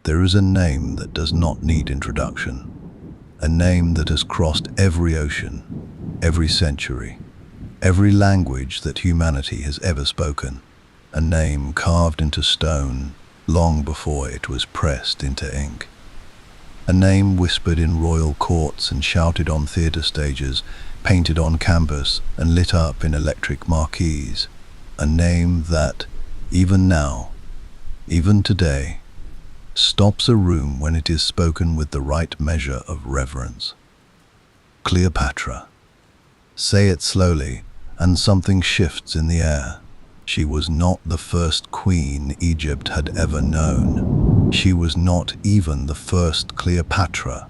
There is a name that does not need introduction, a name that has crossed every ocean, every century, every language that humanity has ever spoken, a name carved into stone long before it was pressed into ink. A name whispered in royal courts and shouted on theatre stages, painted on canvas and lit up in electric marquees. A name that, even now, even today, stops a room when it is spoken with the right measure of reverence. Cleopatra. Say it slowly, and something shifts in the air. She was not the first queen Egypt had ever known. She was not even the first Cleopatra.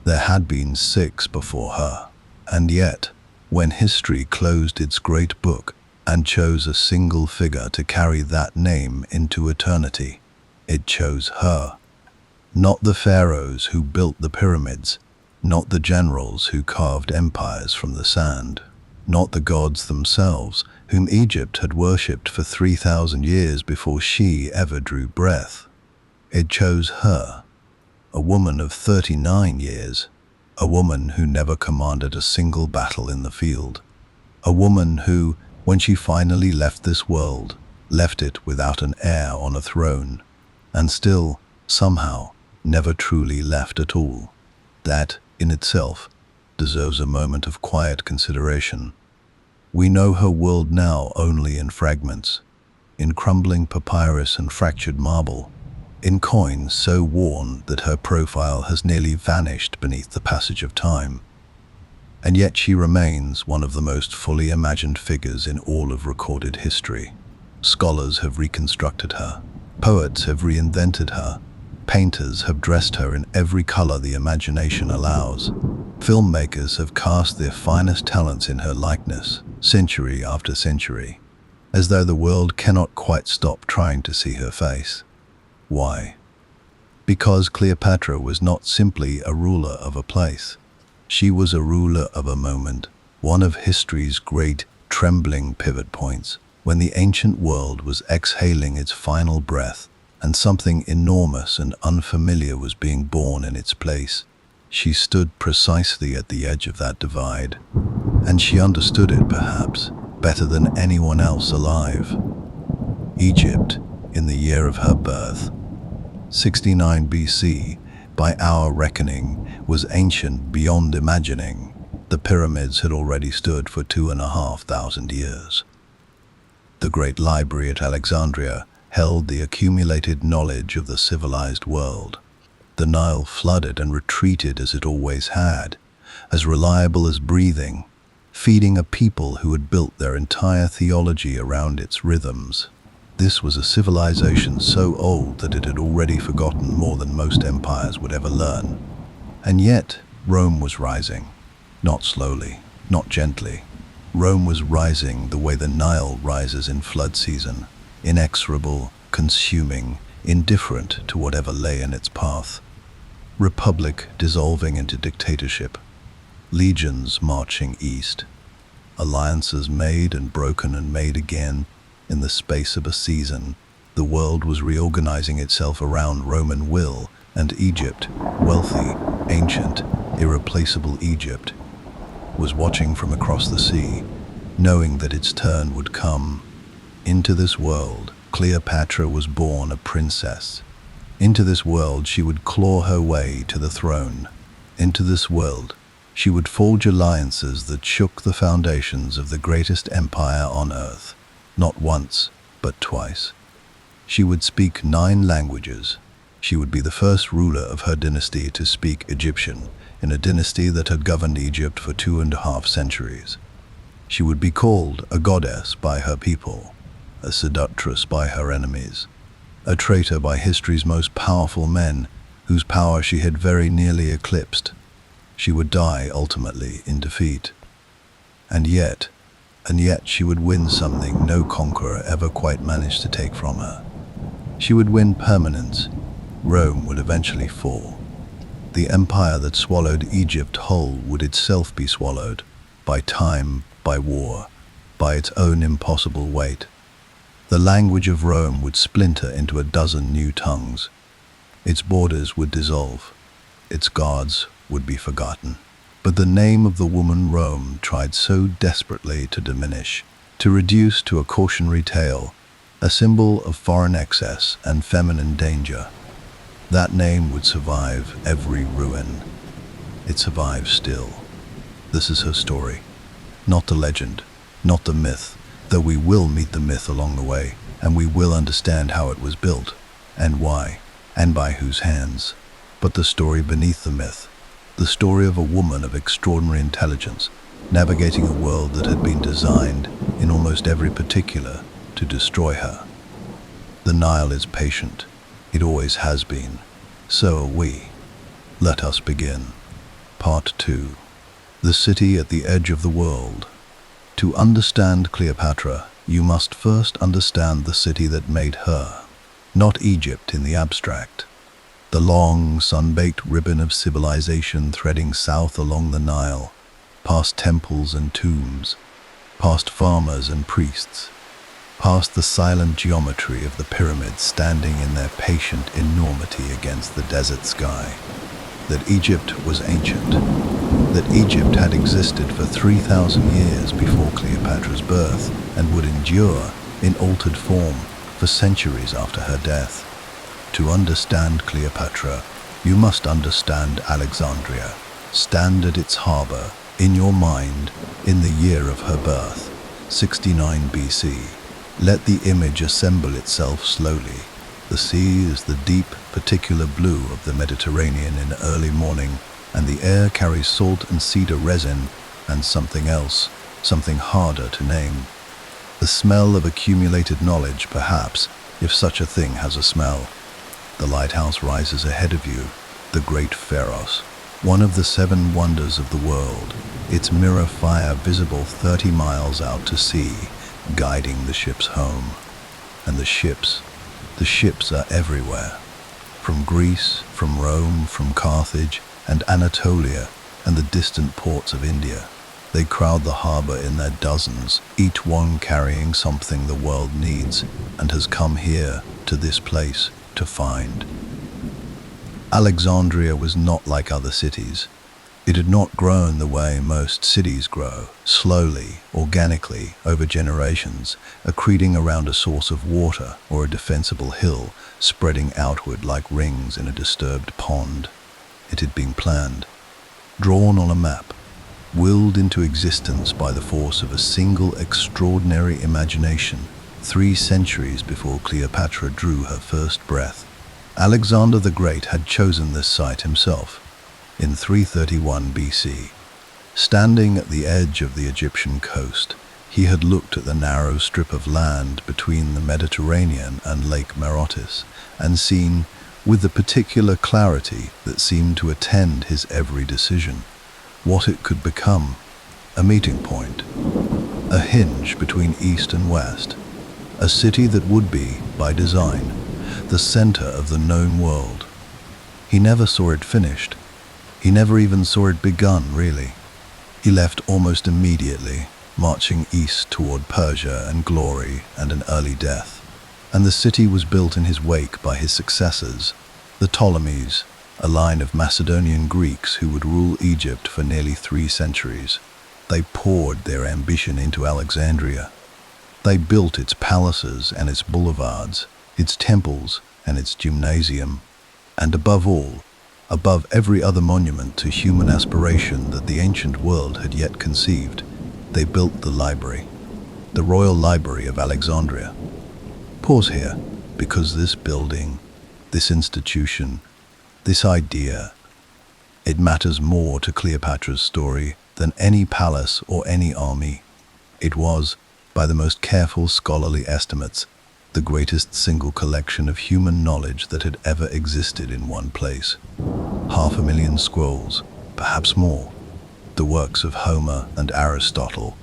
There had been 6 before her. And yet, when history closed its great book and chose a single figure to carry that name into eternity, it chose her. Not the pharaohs who built the pyramids, not the generals who carved empires from the sand, not the gods themselves, whom Egypt had worshipped for 3,000 years before she ever drew breath. It chose her, a woman of 39 years, a woman who never commanded a single battle in the field, a woman who, when she finally left this world, left it without an heir on a throne, and still, somehow, never truly left at all. That, in itself, deserves a moment of quiet consideration. We know her world now only in fragments, in crumbling papyrus and fractured marble, in coins so worn that her profile has nearly vanished beneath the passage of time. And yet she remains one of the most fully imagined figures in all of recorded history. Scholars have reconstructed her, poets have reinvented her, painters have dressed her in every color the imagination allows. Filmmakers have cast their finest talents in her likeness, century after century, as though the world cannot quite stop trying to see her face. Why? Because Cleopatra was not simply a ruler of a place. She was a ruler of a moment, one of history's great, trembling pivot points, when the ancient world was exhaling its final breath and something enormous and unfamiliar was being born in its place. She stood precisely at the edge of that divide, and she understood it, perhaps, better than anyone else alive. Egypt, in the year of her birth, 69 BC, by our reckoning, was ancient beyond imagining. The pyramids had already stood for 2,500 years. The great library at Alexandria held the accumulated knowledge of the civilized world. The Nile flooded and retreated as it always had, as reliable as breathing, feeding a people who had built their entire theology around its rhythms. This was a civilization so old that it had already forgotten more than most empires would ever learn. And yet, Rome was rising. Not slowly, not gently. Rome was rising the way the Nile rises in flood season, inexorable, consuming, indifferent to whatever lay in its path. Republic dissolving into dictatorship. Legions marching east. Alliances made and broken and made again. In the space of a season, the world was reorganizing itself around Roman will, and Egypt, wealthy, ancient, irreplaceable Egypt, was watching from across the sea, knowing that its turn would come. Into this world, Cleopatra was born a princess. Into this world she would claw her way to the throne. Into this world she would forge alliances that shook the foundations of the greatest empire on earth. Not once, but twice. She would speak 9 languages. She would be the first ruler of her dynasty to speak Egyptian, in a dynasty that had governed Egypt for 2.5 centuries. She would be called a goddess by her people, a seductress by her enemies, a traitor by history's most powerful men, whose power she had very nearly eclipsed. She would die ultimately in defeat. And yet she would win something no conqueror ever quite managed to take from her. She would win permanence. Rome would eventually fall. The empire that swallowed Egypt whole would itself be swallowed, by time, by war, by its own impossible weight. The language of Rome would splinter into a dozen new tongues. Its borders would dissolve. Its gods would be forgotten. But the name of the woman Rome tried so desperately to diminish, to reduce to a cautionary tale, a symbol of foreign excess and feminine danger. That name would survive every ruin. It survives still. This is her story. Not the legend, not the myth, though we will meet the myth along the way, and we will understand how it was built, and why, and by whose hands. But the story beneath the myth, the story of a woman of extraordinary intelligence, navigating a world that had been designed, in almost every particular, to destroy her. The Nile is patient. It always has been. So are we. Let us begin. Part 2. The city at the edge of the world. To understand Cleopatra, you must first understand the city that made her, not Egypt in the abstract. The long, sun-baked ribbon of civilization threading south along the Nile, past temples and tombs, past farmers and priests, past the silent geometry of the pyramids standing in their patient enormity against the desert sky. That Egypt was ancient, that Egypt had existed for 3,000 years before Cleopatra's birth and would endure in altered form for centuries after her death. To understand Cleopatra, you must understand Alexandria. Stand at its harbor, in your mind, in the year of her birth, 69 BC. Let the image assemble itself slowly. The sea is the deep, particular blue of the Mediterranean in early morning, and the air carries salt and cedar resin and something else, something harder to name. The smell of accumulated knowledge, perhaps, if such a thing has a smell. The lighthouse rises ahead of you, the great Pharos, one of the 7 wonders of the world, its mirror fire visible 30 miles out to sea, guiding the ships home. And the ships are everywhere. From Greece, from Rome, from Carthage, and Anatolia, and the distant ports of India. They crowd the harbor in their dozens, each one carrying something the world needs and has come here, to this place, to find. Alexandria was not like other cities. It had not grown the way most cities grow, slowly, organically, over generations, accreting around a source of water or a defensible hill, spreading outward like rings in a disturbed pond. It had been planned, drawn on a map, willed into existence by the force of a single extraordinary imagination, 3 centuries before Cleopatra drew her first breath. Alexander the Great had chosen this site himself, in 331 BC. Standing at the edge of the Egyptian coast, he had looked at the narrow strip of land between the Mediterranean and Lake Marotis, and seen, with the particular clarity that seemed to attend his every decision, what it could become: a meeting point, a hinge between East and West, a city that would be, by design, the center of the known world. He never saw it finished. He never even saw it begun, really. He left almost immediately, marching east toward Persia and glory and an early death. And the city was built in his wake by his successors, the Ptolemies, a line of Macedonian Greeks who would rule Egypt for nearly 3 centuries. They poured their ambition into Alexandria. They built its palaces and its boulevards, its temples and its gymnasium, and above all, above every other monument to human aspiration that the ancient world had yet conceived, they built the library, the Royal Library of Alexandria. Pause here, because this building, this institution, this idea, it matters more to Cleopatra's story than any palace or any army. It was, by the most careful scholarly estimates, the greatest single collection of human knowledge that had ever existed in one place. 500,000 scrolls, perhaps more, the works of Homer and Aristotle,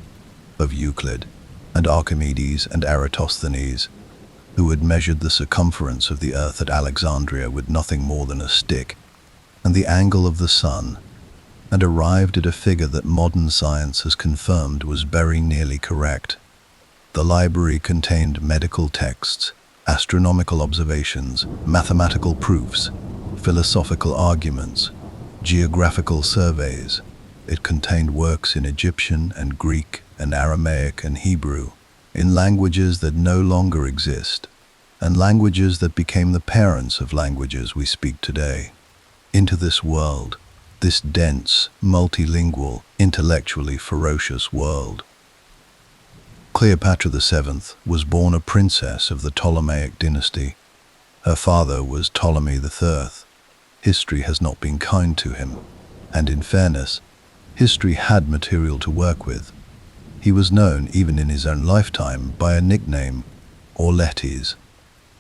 of Euclid and Archimedes and Eratosthenes, who had measured the circumference of the earth at Alexandria with nothing more than a stick and the angle of the sun, and arrived at a figure that modern science has confirmed was very nearly correct. The library contained medical texts, astronomical observations, mathematical proofs, philosophical arguments, geographical surveys. It contained works in Egyptian and Greek and Aramaic and Hebrew, in languages that no longer exist, and languages that became the parents of languages we speak today. Into this world, this dense, multilingual, intellectually ferocious world. Cleopatra VII was born a princess of the Ptolemaic dynasty. Her father was Ptolemy III. History has not been kind to him, and in fairness, history had material to work with. He was known, even in his own lifetime, by a nickname, Orletes,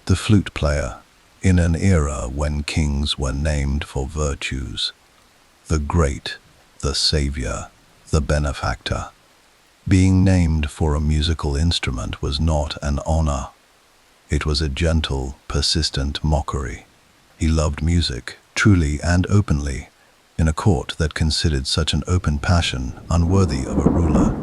the flute player, in an era when kings were named for virtues. The great, the savior, the benefactor. Being named for a musical instrument was not an honor. It was a gentle, persistent mockery. He loved music, truly and openly, in a court that considered such an open passion unworthy of a ruler.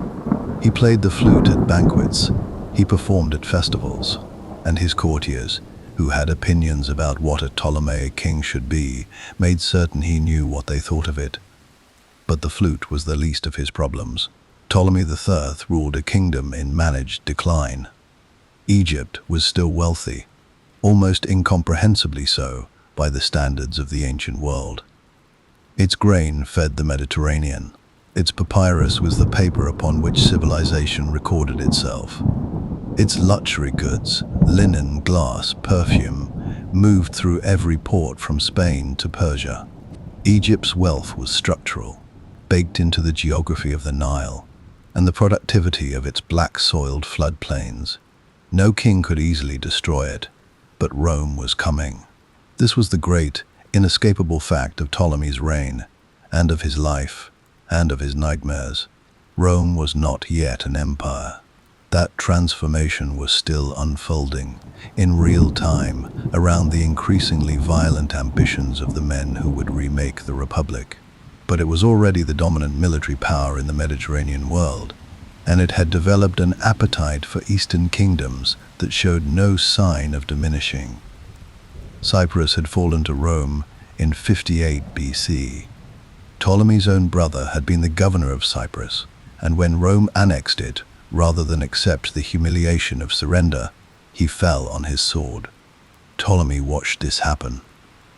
He played the flute at banquets, he performed at festivals, and his courtiers, who had opinions about what a Ptolemaic king should be, made certain he knew what they thought of it. But the flute was the least of his problems. Ptolemy III ruled a kingdom in managed decline. Egypt was still wealthy, almost incomprehensibly so by the standards of the ancient world. Its grain fed the Mediterranean. Its papyrus was the paper upon which civilization recorded itself. Its luxury goods, linen, glass, perfume, moved through every port from Spain to Persia. Egypt's wealth was structural, baked into the geography of the Nile, and the productivity of its black-soiled floodplains. No king could easily destroy it, but Rome was coming. This was the great, inescapable fact of Ptolemy's reign, and of his life, and of his nightmares. Rome was not yet an empire. That transformation was still unfolding, in real time, around the increasingly violent ambitions of the men who would remake the Republic. But it was already the dominant military power in the Mediterranean world, and it had developed an appetite for Eastern kingdoms that showed no sign of diminishing. Cyprus had fallen to Rome in 58 BC. Ptolemy's own brother had been the governor of Cyprus, and when Rome annexed it, rather than accept the humiliation of surrender, he fell on his sword. Ptolemy watched this happen,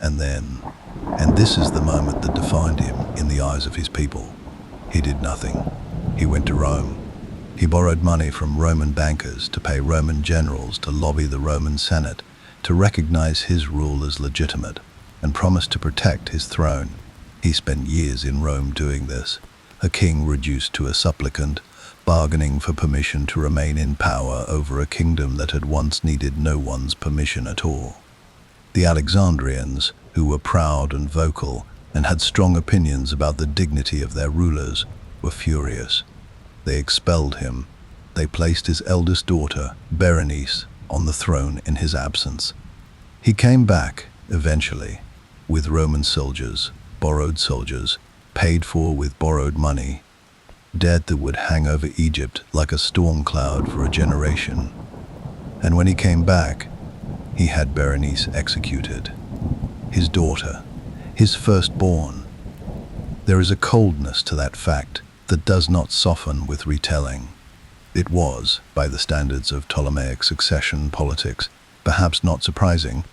and this is the moment that defined him in the eyes of his people. He did nothing. He went to Rome. He borrowed money from Roman bankers to pay Roman generals to lobby the Roman Senate to recognize his rule as legitimate and promised to protect his throne. He spent years in Rome doing this, a king reduced to a supplicant, bargaining for permission to remain in power over a kingdom that had once needed no one's permission at all. The Alexandrians, who were proud and vocal and had strong opinions about the dignity of their rulers, were furious. They expelled him. They placed his eldest daughter, Berenice, on the throne in his absence. He came back, eventually, with Roman soldiers, borrowed soldiers, paid for with borrowed money, debt that would hang over Egypt like a storm cloud for a generation. And when he came back, he had Berenice executed. His daughter, his firstborn. There is a coldness to that fact that does not soften with retelling. It was, by the standards of Ptolemaic succession politics, perhaps not surprising.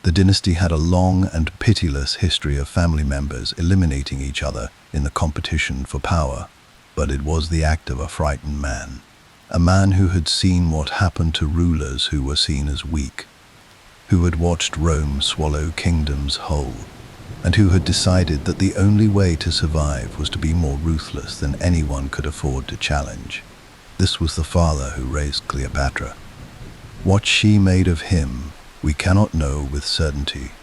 The dynasty had a long and pitiless history of family members eliminating each other in the competition for power, but it was the act of a frightened man, a man who had seen what happened to rulers who were seen as weak, who had watched Rome swallow kingdoms whole, and who had decided that the only way to survive was to be more ruthless than anyone could afford to challenge. This was the father who raised Cleopatra. What she made of him, we cannot know with certainty.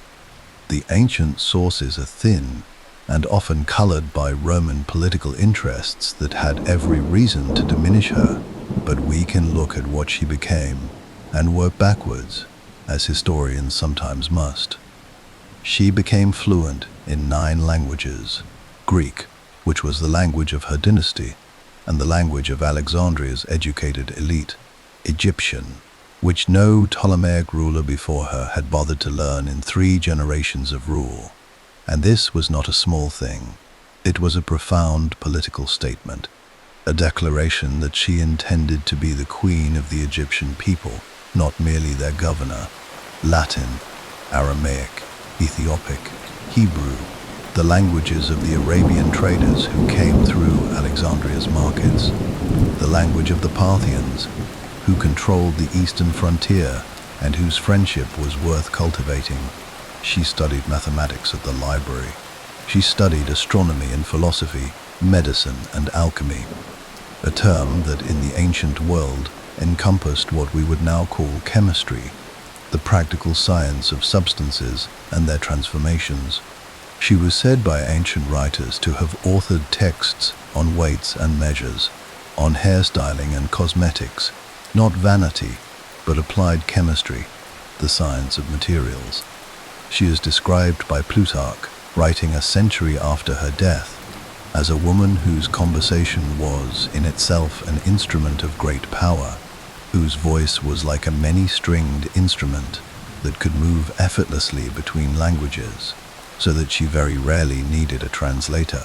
The ancient sources are thin and often colored by Roman political interests that had every reason to diminish her, but we can look at what she became and work backwards, as historians sometimes must. She became fluent in 9 languages: Greek, which was the language of her dynasty, and the language of Alexandria's educated elite; Egyptian, which no Ptolemaic ruler before her had bothered to learn in 3 generations of rule; And this was not a small thing. It was a profound political statement, a declaration that she intended to be the queen of the Egyptian people, not merely their governor. Latin, Aramaic, Ethiopic, Hebrew, the languages of the Arabian traders who came through Alexandria's markets, the language of the Parthians, who controlled the eastern frontier and whose friendship was worth cultivating. She studied mathematics at the library. She studied astronomy and philosophy, medicine and alchemy, a term that in the ancient world encompassed what we would now call chemistry, the practical science of substances and their transformations. She was said by ancient writers to have authored texts on weights and measures, on hairstyling and cosmetics, not vanity, but applied chemistry, the science of materials. She is described by Plutarch, writing a century after her death, as a woman whose conversation was in itself an instrument of great power, whose voice was like a many-stringed instrument that could move effortlessly between languages, so that she very rarely needed a translator.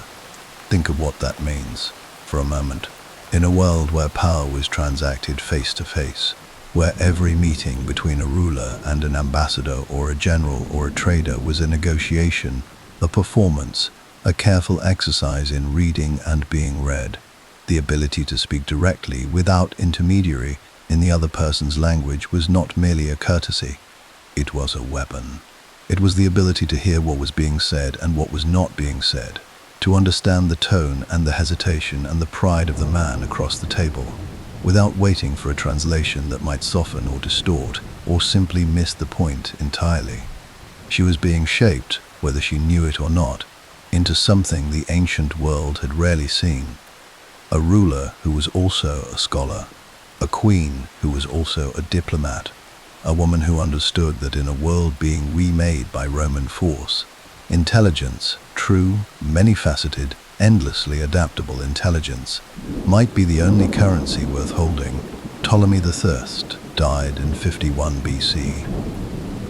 Think of what that means, for a moment. In a world where power was transacted face to face, where every meeting between a ruler and an ambassador or a general or a trader was a negotiation, a performance, a careful exercise in reading and being read, the ability to speak directly without intermediary in the other person's language was not merely a courtesy, it was a weapon. It was the ability to hear what was being said and what was not being said, to understand the tone and the hesitation and the pride of the man across the table, without waiting for a translation that might soften or distort or simply miss the point entirely. She was being shaped, whether she knew it or not, into something the ancient world had rarely seen. A ruler who was also a scholar, a queen who was also a diplomat, a woman who understood that in a world being remade by Roman force, intelligence, true, many-faceted, endlessly adaptable intelligence, might be the only currency worth holding. Ptolemy III died in 51 BC.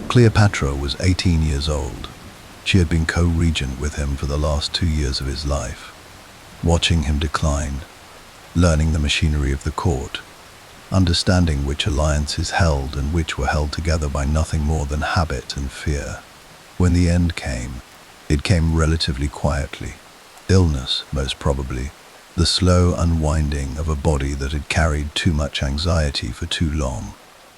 Cleopatra was 18 years old. She had been co-regent with him for the last 2 years of his life, watching him decline, learning the machinery of the court, understanding which alliances held and which were held together by nothing more than habit and fear. When the end came, it came relatively quietly. Illness, most probably, the slow unwinding of a body that had carried too much anxiety for too long.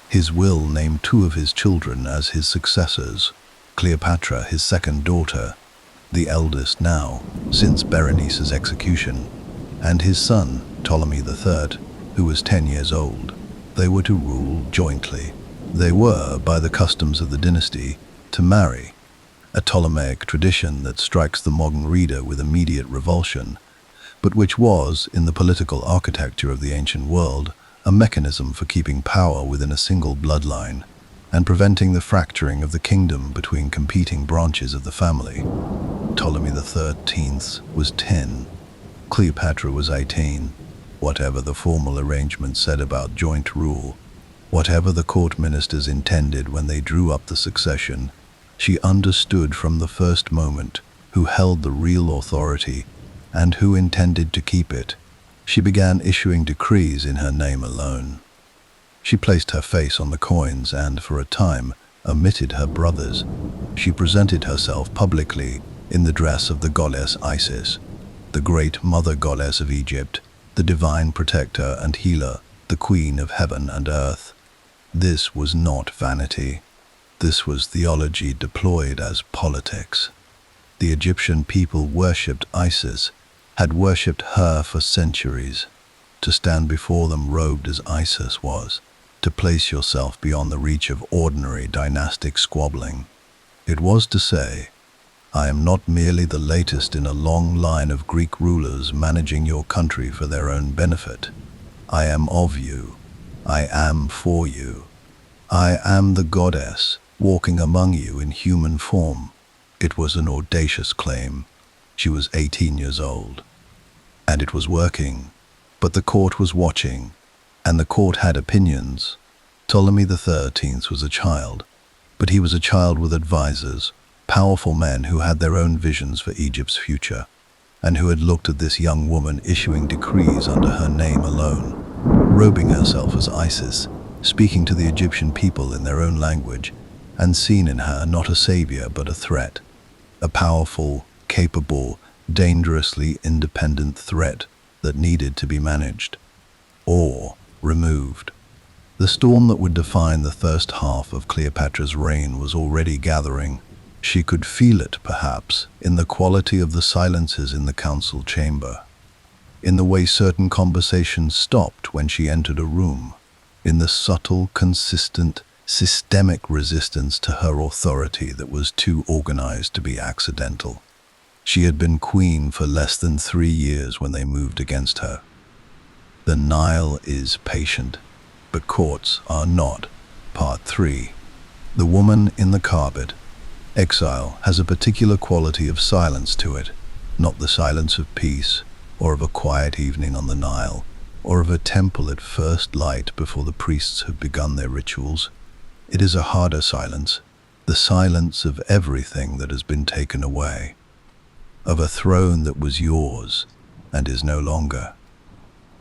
His will named 2 of his children as his successors, Cleopatra, his second daughter, the eldest now, since Berenice's execution, and his son, Ptolemy III, who was 10 years old. They were to rule jointly. They were, by the customs of the dynasty, to marry, a Ptolemaic tradition that strikes the modern reader with immediate revulsion, but which was, in the political architecture of the ancient world, a mechanism for keeping power within a single bloodline and preventing the fracturing of the kingdom between competing branches of the family. Ptolemy XIII was 10. Cleopatra was 18. Whatever the formal arrangement said about joint rule, whatever the court ministers intended when they drew up the succession, she understood from the first moment who held the real authority and who intended to keep it. She began issuing decrees in her name alone. She placed her face on the coins and, for a time, omitted her brothers. She presented herself publicly in the dress of the goddess Isis, the great mother goddess of Egypt, the divine protector and healer, the queen of heaven and earth. This was not vanity. This was theology deployed as politics. The Egyptian people worshipped Isis, had worshipped her for centuries. To stand before them robed as Isis was, to place yourself beyond the reach of ordinary dynastic squabbling. It was to say, I am not merely the latest in a long line of Greek rulers managing your country for their own benefit. I am of you. I am for you. I am the goddess, walking among you in human form. It was an audacious claim. She was 18 years old. And it was working. But the court was watching, and the court had opinions. Ptolemy XIII was a child, but he was a child with advisors, powerful men who had their own visions for Egypt's future, and who had looked at this young woman issuing decrees under her name alone, robing herself as Isis, speaking to the Egyptian people in their own language, and seen in her not a savior but a threat, a powerful, capable, dangerously independent threat that needed to be managed, or removed. The storm that would define the first half of Cleopatra's reign was already gathering. She could feel it, perhaps, in the quality of the silences in the council chamber, in the way certain conversations stopped when she entered a room, in the subtle, consistent, systemic resistance to her authority that was too organized to be accidental. She had been queen for less than 3 years when they moved against her. The Nile is patient, but courts are not. Part 3. The woman in the carpet. Exile has a particular quality of silence to it, not the silence of peace, or of a quiet evening on the Nile, or of a temple at first light before the priests have begun their rituals. It is a harder silence, the silence of everything that has been taken away, of a throne that was yours and is no longer,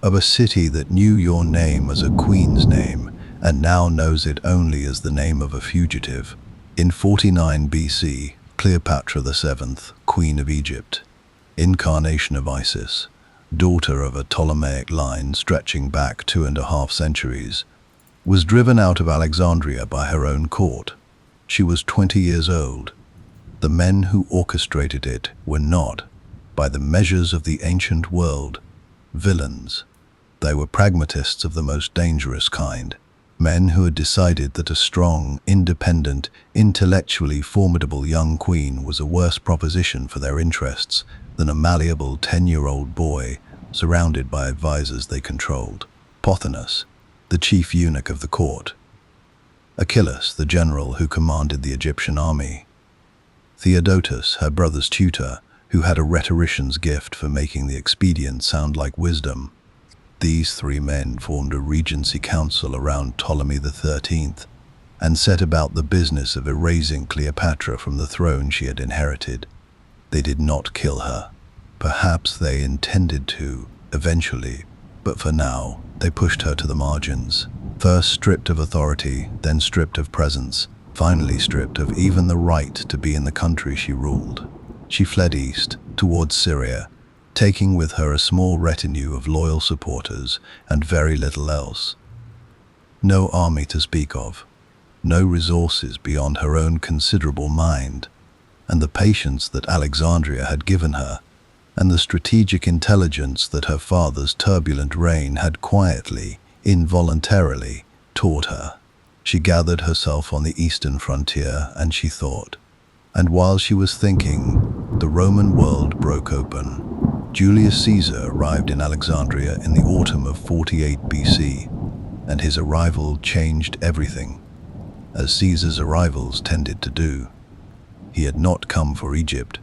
of a city that knew your name as a queen's name and now knows it only as the name of a fugitive. In 49 BC, Cleopatra VII, Queen of Egypt, incarnation of Isis, daughter of a Ptolemaic line stretching back 2.5 centuries, was driven out of Alexandria by her own court. She was 20 years old. The men who orchestrated it were not, by the measures of the ancient world, villains. They were pragmatists of the most dangerous kind. Men who had decided that a strong, independent, intellectually formidable young queen was a worse proposition for their interests than a malleable 10-year-old boy surrounded by advisors they controlled. Pothinus, the chief eunuch of the court. Achillas, the general who commanded the Egyptian army. Theodotus, her brother's tutor, who had a rhetorician's gift for making the expedient sound like wisdom. These 3 men formed a regency council around Ptolemy XIII and set about the business of erasing Cleopatra from the throne she had inherited. They did not kill her. Perhaps they intended to, eventually, but for now, they pushed her to the margins. First stripped of authority, then stripped of presence, finally stripped of even the right to be in the country she ruled. She fled east, towards Syria, taking with her a small retinue of loyal supporters and very little else. No army to speak of, no resources beyond her own considerable mind, and the patience that Alexandria had given her, and the strategic intelligence that her father's turbulent reign had quietly, involuntarily, taught her. She gathered herself on the eastern frontier and she thought. And while she was thinking, the Roman world broke open. Julius Caesar arrived in Alexandria in the autumn of 48 BC, and his arrival changed everything, as Caesar's arrivals tended to do. He had not come for Egypt.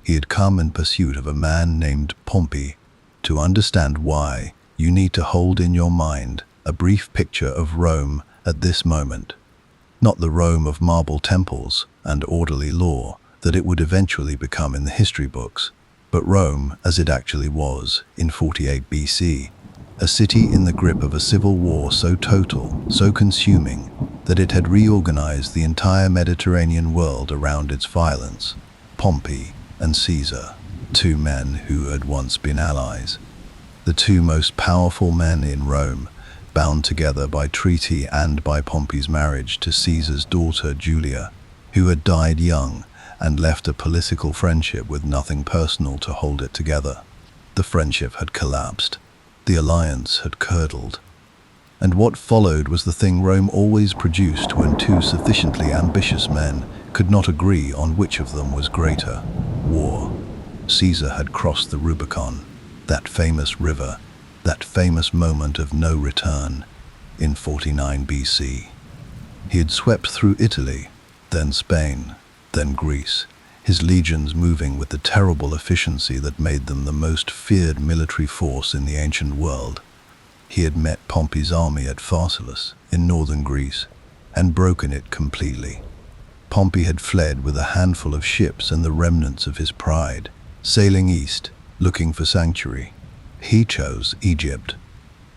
He had come in pursuit of a man named Pompey. To understand why, you need to hold in your mind a brief picture of Rome at this moment. Not the Rome of marble temples and orderly law that it would eventually become in the history books, but Rome as it actually was in 48 BC, a city in the grip of a civil war so total, so consuming, that it had reorganized the entire Mediterranean world around its violence. Pompey and Caesar, 2 men who had once been allies. The 2 most powerful men in Rome, bound together by treaty and by Pompey's marriage to Caesar's daughter Julia, who had died young and left a political friendship with nothing personal to hold it together. The friendship had collapsed. The alliance had curdled. And what followed was the thing Rome always produced when 2 sufficiently ambitious men could not agree on which of them was greater: war. Caesar had crossed the Rubicon, that famous river, that famous moment of no return, in 49 BC. He had swept through Italy, then Spain, then Greece, his legions moving with the terrible efficiency that made them the most feared military force in the ancient world. He had met Pompey's army at Pharsalus, in northern Greece, and broken it completely. Pompey had fled with a handful of ships and the remnants of his pride, sailing east, looking for sanctuary. He chose Egypt,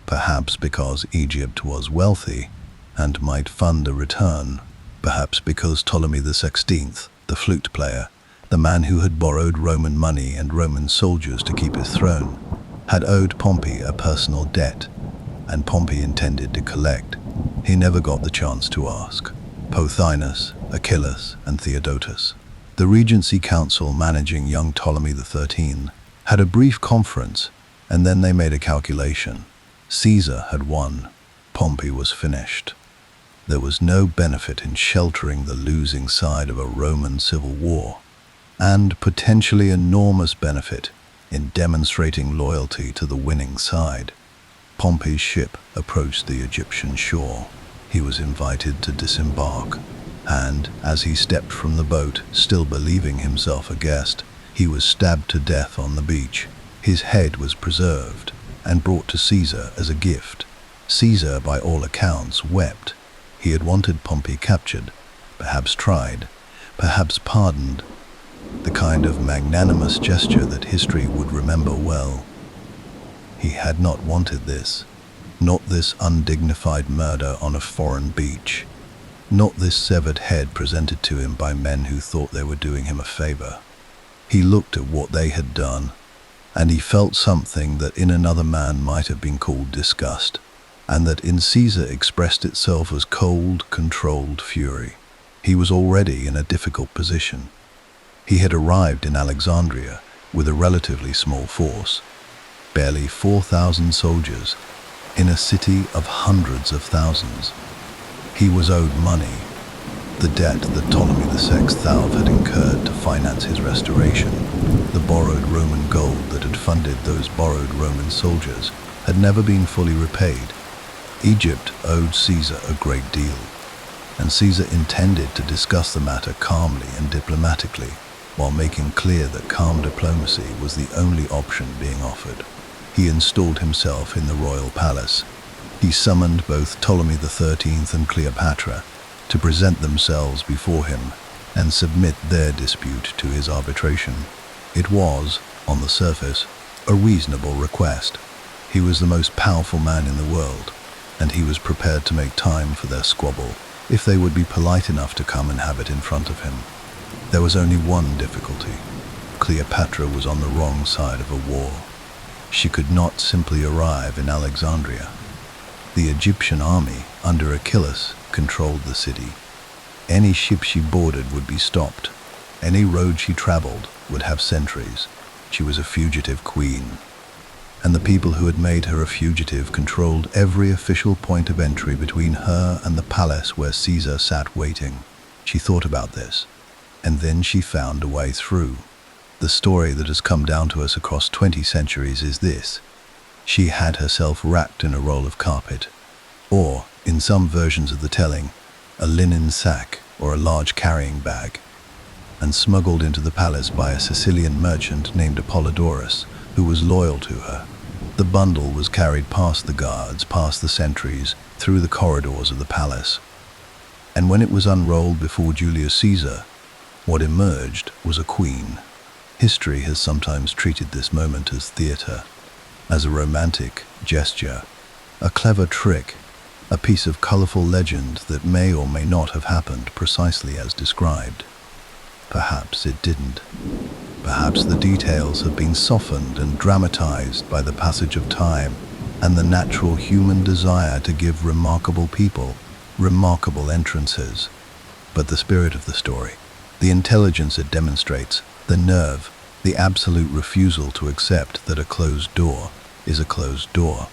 perhaps because Egypt was wealthy and might fund a return, perhaps because Ptolemy XVI, the flute player, the man who had borrowed Roman money and Roman soldiers to keep his throne, had owed Pompey a personal debt, and Pompey intended to collect. He never got the chance to ask. Pothinus, Achillas, and Theodotus, the Regency Council managing young Ptolemy XIII, had a brief conference, and then they made a calculation. Caesar had won. Pompey was finished. There was no benefit in sheltering the losing side of a Roman civil war, and potentially enormous benefit in demonstrating loyalty to the winning side. Pompey's ship approached the Egyptian shore. He was invited to disembark, and as he stepped from the boat, still believing himself a guest, he was stabbed to death on the beach. His head was preserved and brought to Caesar as a gift. Caesar, by all accounts, wept. He had wanted Pompey captured, perhaps tried, perhaps pardoned, the kind of magnanimous gesture that history would remember well. He had not wanted this, not this undignified murder on a foreign beach, not this severed head presented to him by men who thought they were doing him a favor. He looked at what they had done, and he felt something that in another man might have been called disgust, and that in Caesar expressed itself as cold, controlled fury. He was already in a difficult position. He had arrived in Alexandria with a relatively small force, barely 4,000 soldiers, in a city of hundreds of thousands. He was owed money, the debt that Ptolemy XVI had incurred to finance his restoration. The borrowed Roman gold that had funded those borrowed Roman soldiers had never been fully repaid. Egypt owed Caesar a great deal, and Caesar intended to discuss the matter calmly and diplomatically, while making clear that calm diplomacy was the only option being offered. He installed himself in the royal palace. He summoned both Ptolemy XIII and Cleopatra to present themselves before him and submit their dispute to his arbitration. It was, on the surface, a reasonable request. He was the most powerful man in the world, and he was prepared to make time for their squabble if they would be polite enough to come and have it in front of him. There was only one difficulty. Cleopatra was on the wrong side of a war. She could not simply arrive in Alexandria. The Egyptian army, under Achillas, controlled the city. Any ship she boarded would be stopped. Any road she traveled would have sentries. She was a fugitive queen, and the people who had made her a fugitive controlled every official point of entry between her and the palace where Caesar sat waiting. She thought about this, and then she found a way through. The story that has come down to us across 20 centuries is this. She had herself wrapped in a roll of carpet, or, in some versions of the telling, a linen sack or a large carrying bag, and smuggled into the palace by a Sicilian merchant named Apollodorus, who was loyal to her. The bundle was carried past the guards, past the sentries, through the corridors of the palace. And when it was unrolled before Julius Caesar, what emerged was a queen. History has sometimes treated this moment as theater, as a romantic gesture, a clever trick, a piece of colorful legend that may or may not have happened precisely as described. Perhaps it didn't. Perhaps the details have been softened and dramatized by the passage of time and the natural human desire to give remarkable people remarkable entrances. But the spirit of the story, the intelligence it demonstrates, the nerve, the absolute refusal to accept that a closed door is a closed door,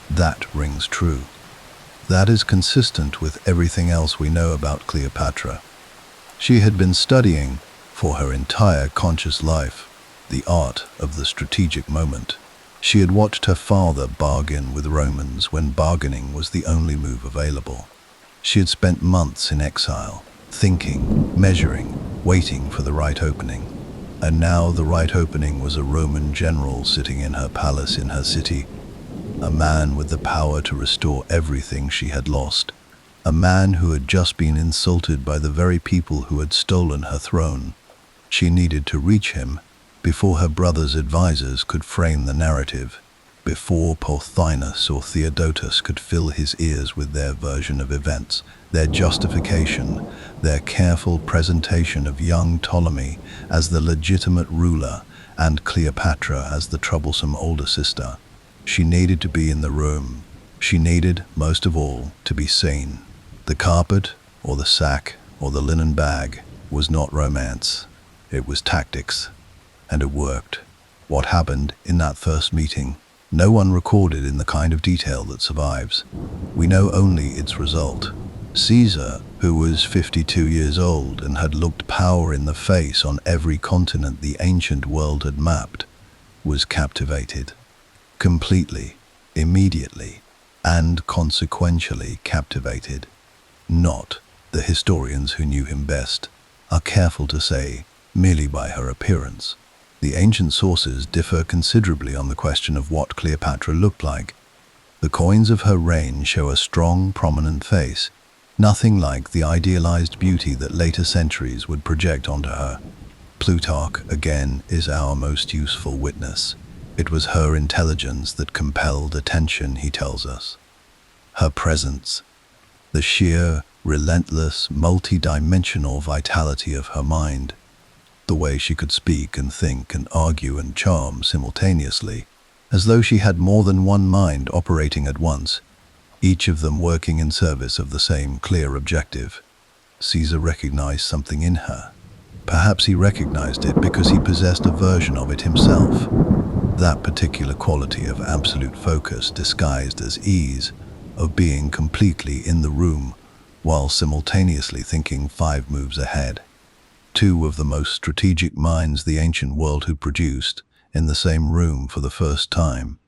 that rings true. That is consistent with everything else we know about Cleopatra. She had been studying, for her entire conscious life, the art of the strategic moment. She had watched her father bargain with Romans when bargaining was the only move available. She had spent months in exile, thinking, measuring, waiting for the right opening. And now the right opening was a Roman general sitting in her palace in her city, a man with the power to restore everything she had lost, a man who had just been insulted by the very people who had stolen her throne. She needed to reach him before her brother's advisors could frame the narrative, before Pothinus or Theodotus could fill his ears with their version of events, their justification, their careful presentation of young Ptolemy as the legitimate ruler and Cleopatra as the troublesome older sister. She needed to be in the room. She needed, most of all, to be seen. The carpet, or the sack, or the linen bag was not romance. It was tactics. And it worked. What happened in that first meeting? No one recorded in the kind of detail that survives. We know only its result. Caesar, who was 52 years old and had looked power in the face on every continent the ancient world had mapped, was captivated. Completely, immediately, and consequentially captivated. Not, the historians who knew him best are careful to say, merely by her appearance. The ancient sources differ considerably on the question of what Cleopatra looked like. The coins of her reign show a strong, prominent face, nothing like the idealized beauty that later centuries would project onto her. Plutarch, again, is our most useful witness. It was her intelligence that compelled attention, he tells us. Her presence, the sheer, relentless, multi-dimensional vitality of her mind, the way she could speak and think and argue and charm simultaneously, as though she had more than one mind operating at once, each of them working in service of the same clear objective. Caesar recognized something in her. Perhaps he recognized it because he possessed a version of it himself. That particular quality of absolute focus disguised as ease, of being completely in the room while simultaneously thinking 5 moves ahead. 2 of the most strategic minds the ancient world had produced in the same room for the first time.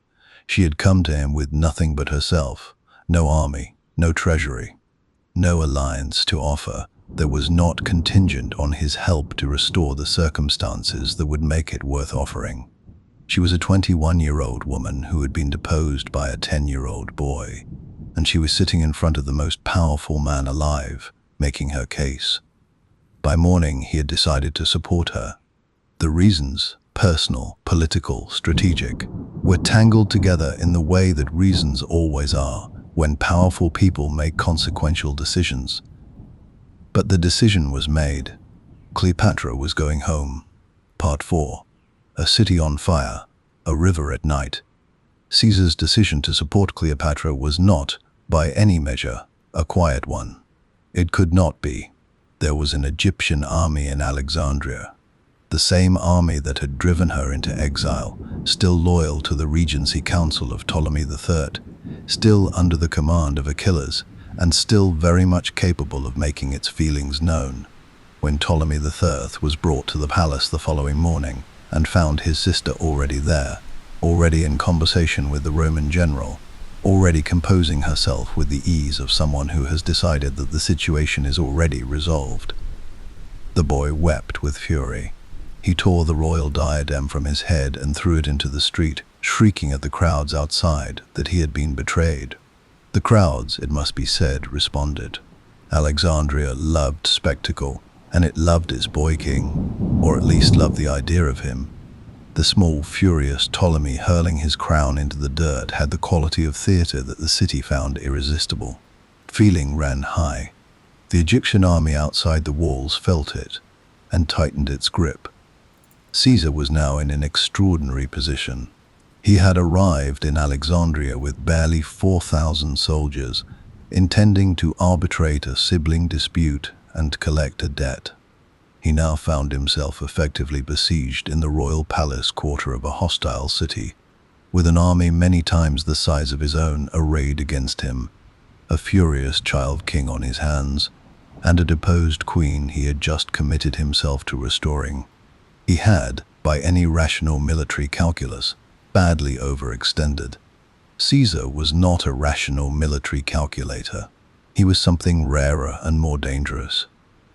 She had come to him with nothing but herself, no army, no treasury, no alliance to offer that was not contingent on his help to restore the circumstances that would make it worth offering. She was a 21-year-old woman who had been deposed by a 10-year-old boy, and she was sitting in front of the most powerful man alive, making her case. By morning, he had decided to support her. The reasons, personal, political, strategic, were tangled together in the way that reasons always are when powerful people make consequential decisions. But the decision was made. Cleopatra was going home. Part 4. A city on fire, a river at night. Caesar's decision to support Cleopatra was not, by any measure, a quiet one. It could not be. There was an Egyptian army in Alexandria, the same army that had driven her into exile, still loyal to the Regency Council of Ptolemy III, still under the command of Achilles, and still very much capable of making its feelings known. When Ptolemy III was brought to the palace the following morning and found his sister already there, already in conversation with the Roman general, already composing herself with the ease of someone who has decided that the situation is already resolved. The boy wept with fury. He tore the royal diadem from his head and threw it into the street, shrieking at the crowds outside that he had been betrayed. The crowds, it must be said, responded. Alexandria loved spectacle, and it loved its boy king, or at least loved the idea of him. The small, furious Ptolemy hurling his crown into the dirt had the quality of theater that the city found irresistible. Feeling ran high. The Egyptian army outside the walls felt it and tightened its grip. Caesar was now in an extraordinary position. He had arrived in Alexandria with barely 4,000 soldiers, intending to arbitrate a sibling dispute and collect a debt. He now found himself effectively besieged in the royal palace quarter of a hostile city, with an army many times the size of his own arrayed against him, a furious child king on his hands, and a deposed queen he had just committed himself to restoring. He had, by any rational military calculus, badly overextended. Caesar was not a rational military calculator. He was something rarer and more dangerous.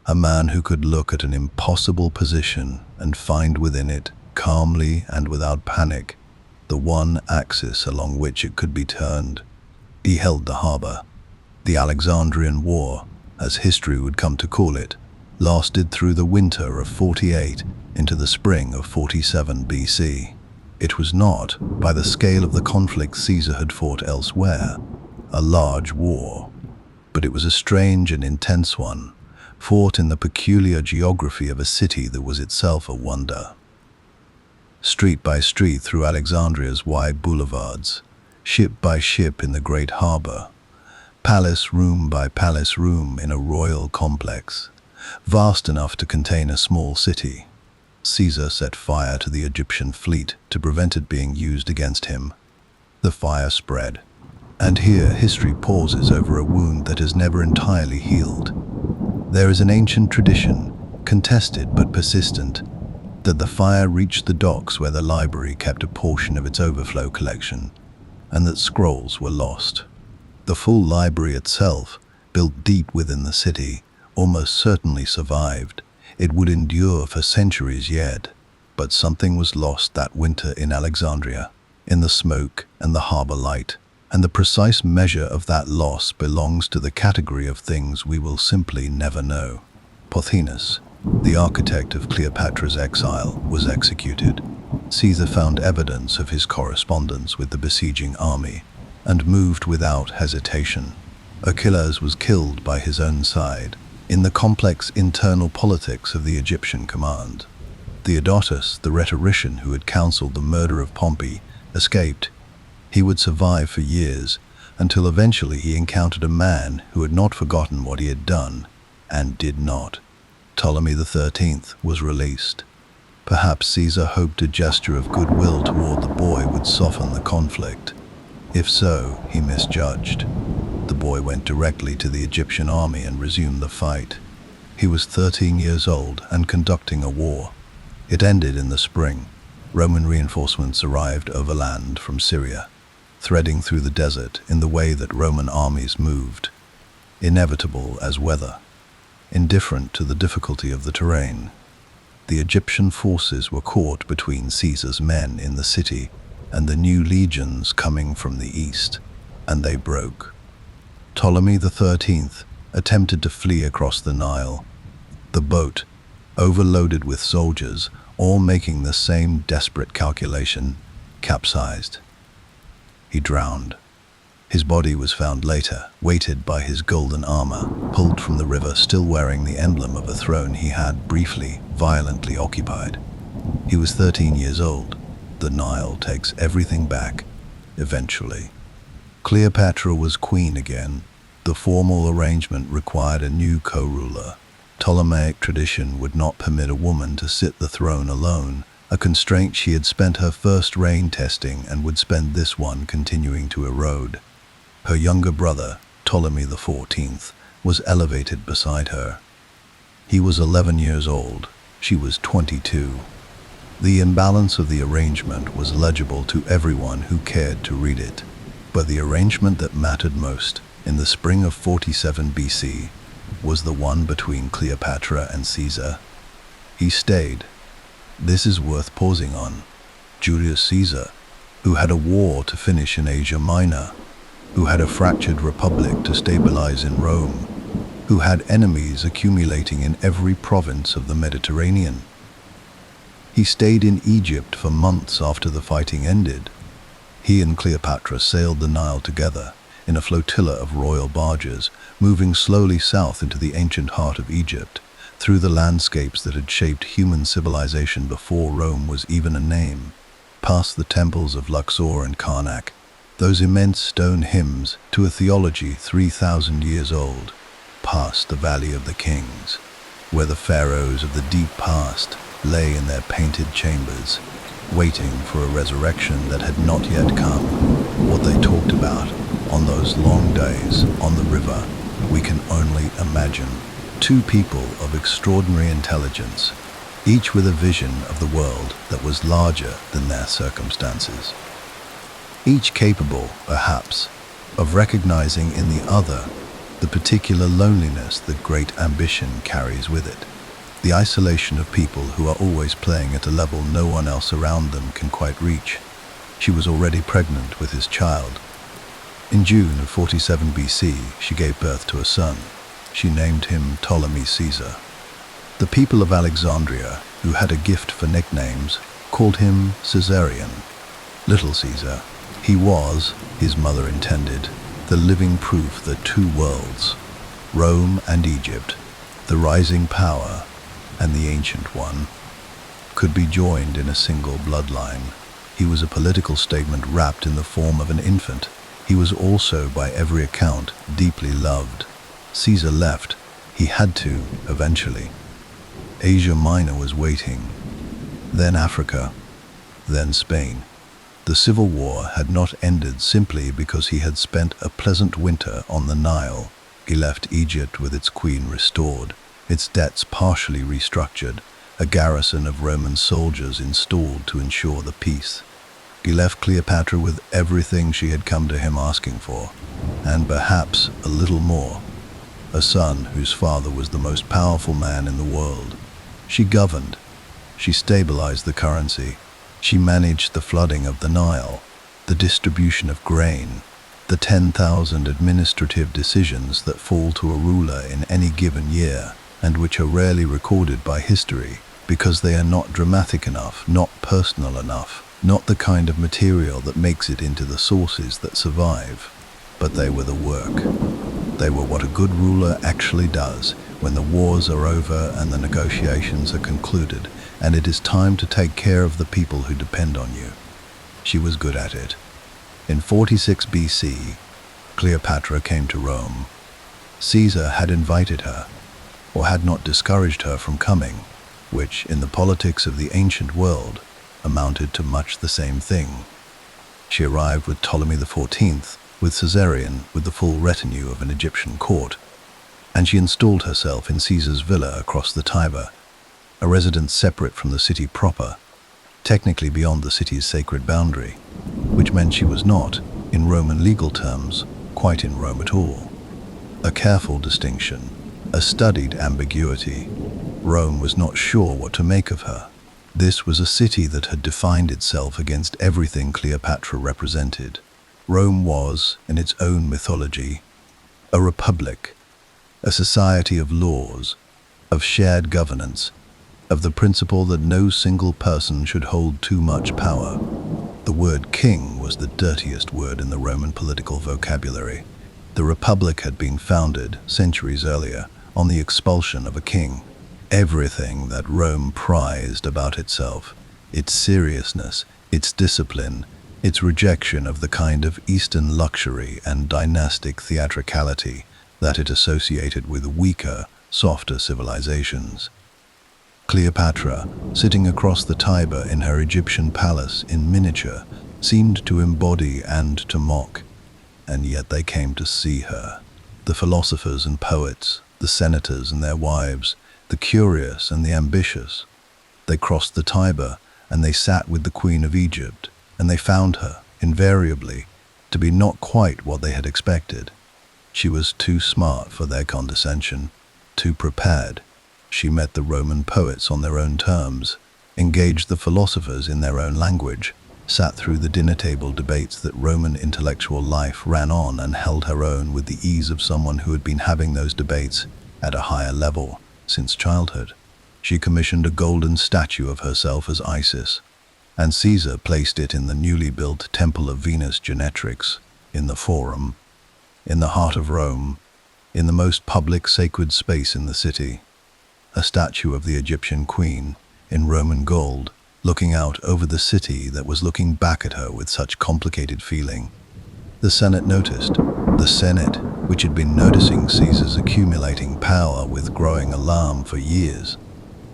A man who could look at an impossible position and find within it, calmly and without panic, the one axis along which it could be turned. He held the harbor. The Alexandrian War, as history would come to call it, lasted through the winter of 48 into the spring of 47 BC. It was not, by the scale of the conflict Caesar had fought elsewhere, a large war, but it was a strange and intense one, fought in the peculiar geography of a city that was itself a wonder. Street by street through Alexandria's wide boulevards, ship by ship in the great harbor, palace room by palace room in a royal complex, vast enough to contain a small city, Caesar set fire to the Egyptian fleet to prevent it being used against him. The fire spread, and here history pauses over a wound that has never entirely healed. There is an ancient tradition, contested but persistent, that the fire reached the docks where the library kept a portion of its overflow collection, and that scrolls were lost. The full library itself, built deep within the city, almost certainly survived. It would endure for centuries yet, but something was lost that winter in Alexandria, in the smoke and the harbor light, and the precise measure of that loss belongs to the category of things we will simply never know. Pothinus, the architect of Cleopatra's exile, was executed. Caesar found evidence of his correspondence with the besieging army, and moved without hesitation. Achilles was killed by his own side, in the complex internal politics of the Egyptian command. Theodotus, the rhetorician who had counseled the murder of Pompey, escaped. He would survive for years, until eventually he encountered a man who had not forgotten what he had done, and did not. Ptolemy XIII was released. Perhaps Caesar hoped a gesture of goodwill toward the boy would soften the conflict. If so, he misjudged. The boy went directly to the Egyptian army and resumed the fight. He was 13 years old and conducting a war. It ended in the spring. Roman reinforcements arrived overland from Syria, threading through the desert in the way that Roman armies moved, inevitable as weather, indifferent to the difficulty of the terrain. The Egyptian forces were caught between Caesar's men in the city and the new legions coming from the east, and they broke. Ptolemy XIII attempted to flee across the Nile. The boat, overloaded with soldiers, all making the same desperate calculation, capsized. He drowned. His body was found later, weighted by his golden armor, pulled from the river, still wearing the emblem of a throne he had briefly, violently occupied. He was 13 years old. The Nile takes everything back, eventually. Cleopatra was queen again. The formal arrangement required a new co-ruler. Ptolemaic tradition would not permit a woman to sit the throne alone, a constraint she had spent her first reign testing and would spend this one continuing to erode. Her younger brother, Ptolemy XIV, was elevated beside her. He was 11 years old. She was 22. The imbalance of the arrangement was legible to everyone who cared to read it. But the arrangement that mattered most, in the spring of 47 BC, was the one between Cleopatra and Caesar. He stayed. This is worth pausing on. Julius Caesar, who had a war to finish in Asia Minor, who had a fractured republic to stabilize in Rome, who had enemies accumulating in every province of the Mediterranean. He stayed in Egypt for months after the fighting ended. He and Cleopatra sailed the Nile together, in a flotilla of royal barges, moving slowly south into the ancient heart of Egypt, through the landscapes that had shaped human civilization before Rome was even a name, past the temples of Luxor and Karnak, those immense stone hymns to a theology 3,000 years old, past the Valley of the Kings, where the pharaohs of the deep past lay in their painted chambers, waiting for a resurrection that had not yet come. What they talked about on those long days on the river, we can only imagine. Two people of extraordinary intelligence, each with a vision of the world that was larger than their circumstances. Each capable, perhaps, of recognizing in the other the particular loneliness that great ambition carries with it. The isolation of people who are always playing at a level no one else around them can quite reach. She was already pregnant with his child. In June of 47 BC, she gave birth to a son. She named him Ptolemy Caesar. The people of Alexandria, who had a gift for nicknames, called him Caesarion, Little Caesar. He was, his mother intended, the living proof that two worlds, Rome and Egypt, the rising power and the ancient one, could be joined in a single bloodline. He was a political statement wrapped in the form of an infant. He was also, by every account, deeply loved. Caesar left. He had to, eventually. Asia Minor was waiting. Then Africa. Then Spain. The civil war had not ended simply because he had spent a pleasant winter on the Nile. He left Egypt with its queen restored, its debts partially restructured, a garrison of Roman soldiers installed to ensure the peace. He left Cleopatra with everything she had come to him asking for, and perhaps a little more. A son whose father was the most powerful man in the world. She governed. She stabilized the currency. She managed the flooding of the Nile, the distribution of grain, the 10,000 administrative decisions that fall to a ruler in any given year, and which are rarely recorded by history because they are not dramatic enough, not personal enough, not the kind of material that makes it into the sources that survive. But they were the work. They were what a good ruler actually does when the wars are over and the negotiations are concluded, and it is time to take care of the people who depend on you. She was good at it. In 46 BC, Cleopatra came to Rome. Caesar had invited her, or had not discouraged her from coming, which, in the politics of the ancient world, amounted to much the same thing. She arrived with Ptolemy XIV, with Caesarion, with the full retinue of an Egyptian court, and she installed herself in Caesar's villa across the Tiber, a residence separate from the city proper, technically beyond the city's sacred boundary, which meant she was not, in Roman legal terms, quite in Rome at all. A careful distinction, a studied ambiguity. Rome was not sure what to make of her. This was a city that had defined itself against everything Cleopatra represented. Rome was, in its own mythology, a republic, a society of laws, of shared governance, of the principle that no single person should hold too much power. The word king was the dirtiest word in the Roman political vocabulary. The republic had been founded, centuries earlier, on the expulsion of a king. Everything that Rome prized about itself, its seriousness, its discipline, its rejection of the kind of Eastern luxury and dynastic theatricality that it associated with weaker, softer civilizations. Cleopatra, sitting across the Tiber in her Egyptian palace in miniature, seemed to embody and to mock, and yet they came to see her. The philosophers and poets, the senators and their wives, the curious and the ambitious. They crossed the Tiber, and they sat with the Queen of Egypt, and they found her, invariably, to be not quite what they had expected. She was too smart for their condescension, too prepared. She met the Roman poets on their own terms, engaged the philosophers in their own language, sat through the dinner-table debates that Roman intellectual life ran on, and held her own with the ease of someone who had been having those debates at a higher level since childhood. She commissioned a golden statue of herself as Isis, and Caesar placed it in the newly built Temple of Venus Genetrix, in the Forum, in the heart of Rome, in the most public sacred space in the city. A statue of the Egyptian queen, in Roman gold, looking out over the city that was looking back at her with such complicated feeling. The Senate noticed. The Senate, which had been noticing Caesar's accumulating power with growing alarm for years,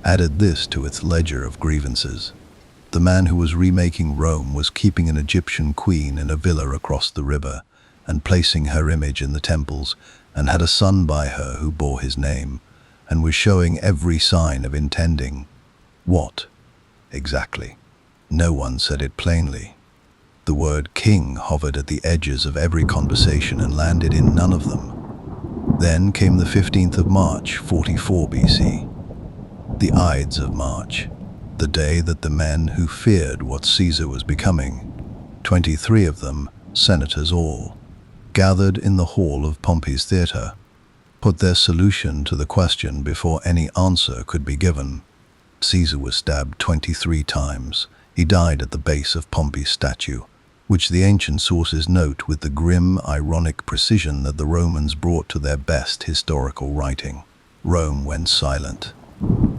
added this to its ledger of grievances. The man who was remaking Rome was keeping an Egyptian queen in a villa across the river, and placing her image in the temples, and had a son by her who bore his name, and was showing every sign of intending. What? Exactly. No one said it plainly. The word king hovered at the edges of every conversation and landed in none of them. Then came the 15th of March, 44 BC. The Ides of March, the day that the men who feared what Caesar was becoming, 23 of them, senators all, gathered in the hall of Pompey's theater, put their solution to the question before any answer could be given. Caesar was stabbed 23 times. He died at the base of Pompey's statue, which the ancient sources note with the grim, ironic precision that the Romans brought to their best historical writing. Rome went silent,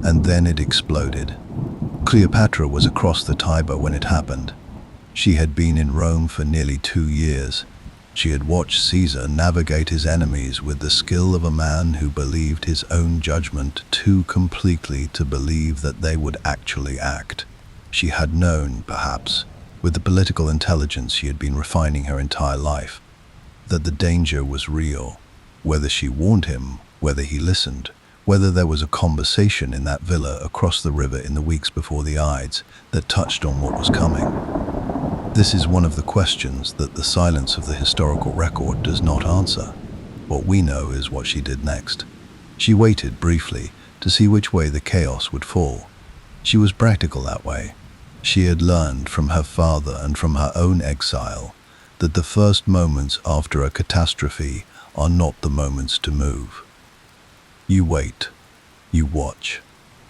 and then it exploded. Cleopatra was across the Tiber when it happened. She had been in Rome for nearly 2 years. She had watched Caesar navigate his enemies with the skill of a man who believed his own judgment too completely to believe that they would actually act. She had known, perhaps, with the political intelligence she had been refining her entire life, that the danger was real. Whether she warned him, whether he listened, whether there was a conversation in that villa across the river in the weeks before the Ides that touched on what was coming. This is one of the questions that the silence of the historical record does not answer. What we know is what she did next. She waited briefly to see which way the chaos would fall. She was practical that way. She had learned from her father and from her own exile that the first moments after a catastrophe are not the moments to move. You wait, you watch,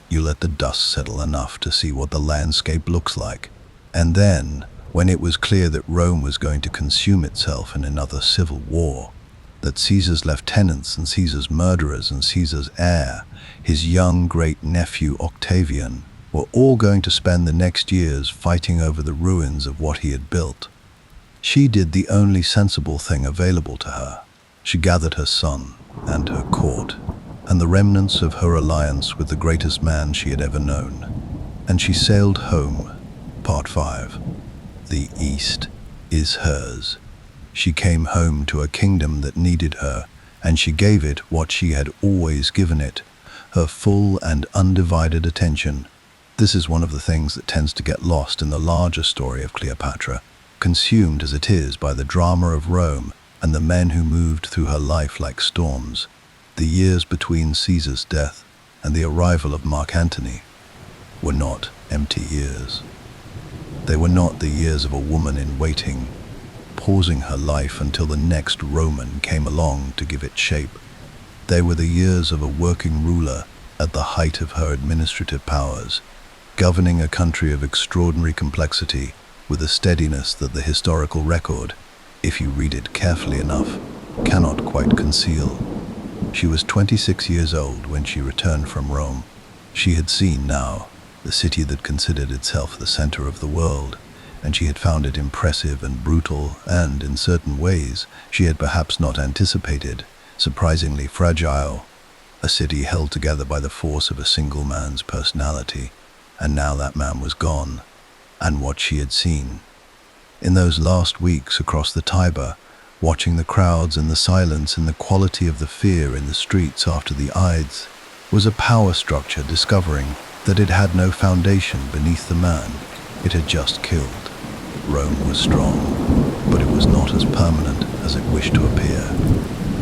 you let the dust settle enough to see what the landscape looks like. And then, when it was clear that Rome was going to consume itself in another civil war, that Caesar's lieutenants and Caesar's murderers and Caesar's heir, his young great-nephew Octavian, were all going to spend the next years fighting over the ruins of what he had built, she did the only sensible thing available to her. She gathered her son and her court, and the remnants of her alliance with the greatest man she had ever known, and she sailed home. Part 5. The East is hers. She came home to a kingdom that needed her, and she gave it what she had always given it, her full and undivided attention. This is one of the things that tends to get lost in the larger story of Cleopatra, consumed as it is by the drama of Rome and the men who moved through her life like storms. The years between Caesar's death and the arrival of Mark Antony were not empty years. They were not the years of a woman in waiting, pausing her life until the next Roman came along to give it shape. They were the years of a working ruler at the height of her administrative powers, governing a country of extraordinary complexity with a steadiness that the historical record, if you read it carefully enough, cannot quite conceal. She was 26 years old when she returned from Rome. She had seen now the city that considered itself the center of the world, and she had found it impressive and brutal and, in certain ways, she had perhaps not anticipated, surprisingly fragile. A city held together by the force of a single man's personality, and now that man was gone, and what she had seen. In those last weeks across the Tiber, watching the crowds and the silence and the quality of the fear in the streets after the Ides, was a power structure discovering that it had no foundation beneath the man it had just killed. Rome was strong, but it was not as permanent as it wished to appear.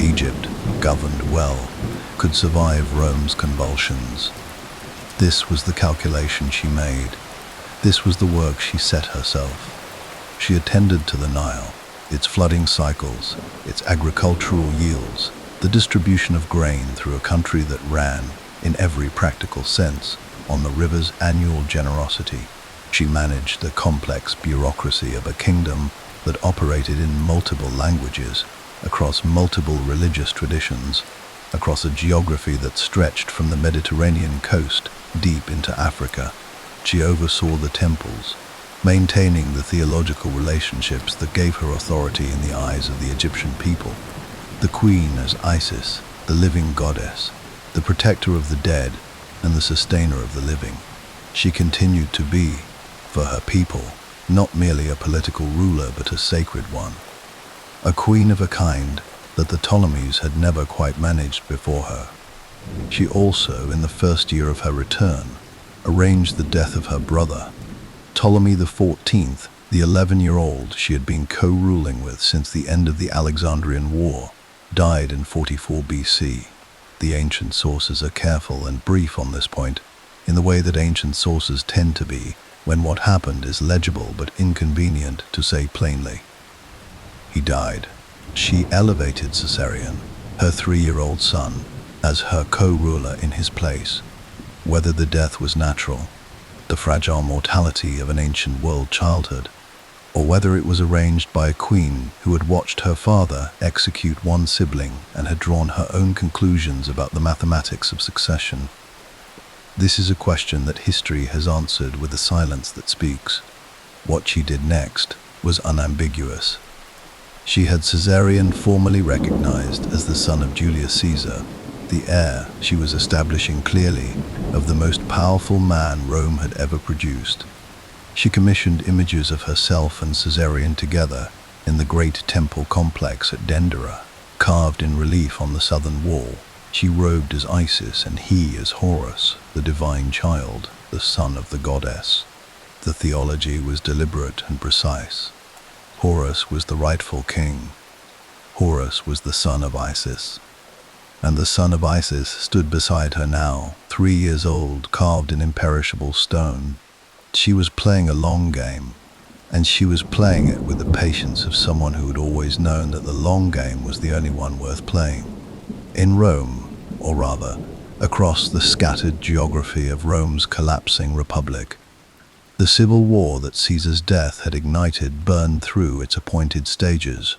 Egypt, governed well, could survive Rome's convulsions. This was the calculation she made. This was the work she set herself. She attended to the Nile, its flooding cycles, its agricultural yields, the distribution of grain through a country that ran, in every practical sense, on the river's annual generosity. She managed the complex bureaucracy of a kingdom that operated in multiple languages, across multiple religious traditions, across a geography that stretched from the Mediterranean coast deep into Africa. She oversaw the temples, maintaining the theological relationships that gave her authority in the eyes of the Egyptian people. The queen as Isis, the living goddess, the protector of the dead and the sustainer of the living. She continued to be, for her people, not merely a political ruler but a sacred one. A queen of a kind that the Ptolemies had never quite managed before her. She also, in the first year of her return, arranged the death of her brother, Ptolemy XIV, the 11-year-old she had been co-ruling with since the end of the Alexandrian War, died in 44 BC. The ancient sources are careful and brief on this point, in the way that ancient sources tend to be when what happened is legible but inconvenient to say plainly. He died She elevated Caesarion, her 3-year-old son, as her co-ruler in his place. Whether the death was natural, the fragile mortality of an ancient world childhood, or whether it was arranged by a queen who had watched her father execute one sibling and had drawn her own conclusions about the mathematics of succession. This is a question that history has answered with a silence that speaks. What she did next was unambiguous. She had Caesarion formally recognized as the son of Julius Caesar, the heir, she was establishing clearly, of the most powerful man Rome had ever produced. She commissioned images of herself and Caesarion together in the great temple complex at Dendera, carved in relief on the southern wall. She robed as Isis and he as Horus, the divine child, the son of the goddess. The theology was deliberate and precise. Horus was the rightful king. Horus was the son of Isis. And the son of Isis stood beside her now, 3 years old, carved in imperishable stone. She was playing a long game, and she was playing it with the patience of someone who had always known that the long game was the only one worth playing. In Rome, or rather, across the scattered geography of Rome's collapsing republic, the civil war that Caesar's death had ignited burned through its appointed stages.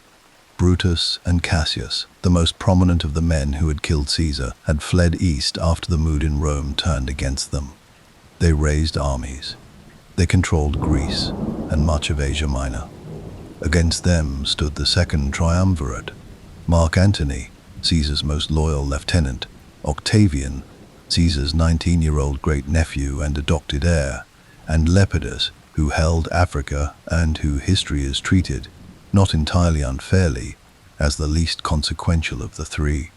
Brutus and Cassius, the most prominent of the men who had killed Caesar, had fled east after the mood in Rome turned against them. They raised armies. They controlled Greece and much of Asia Minor. Against them stood the second triumvirate: Mark Antony, Caesar's most loyal lieutenant; Octavian, Caesar's 19-year-old great-nephew and adopted heir; and Lepidus, who held Africa and who history has treated, not entirely unfairly, as the least consequential of the three.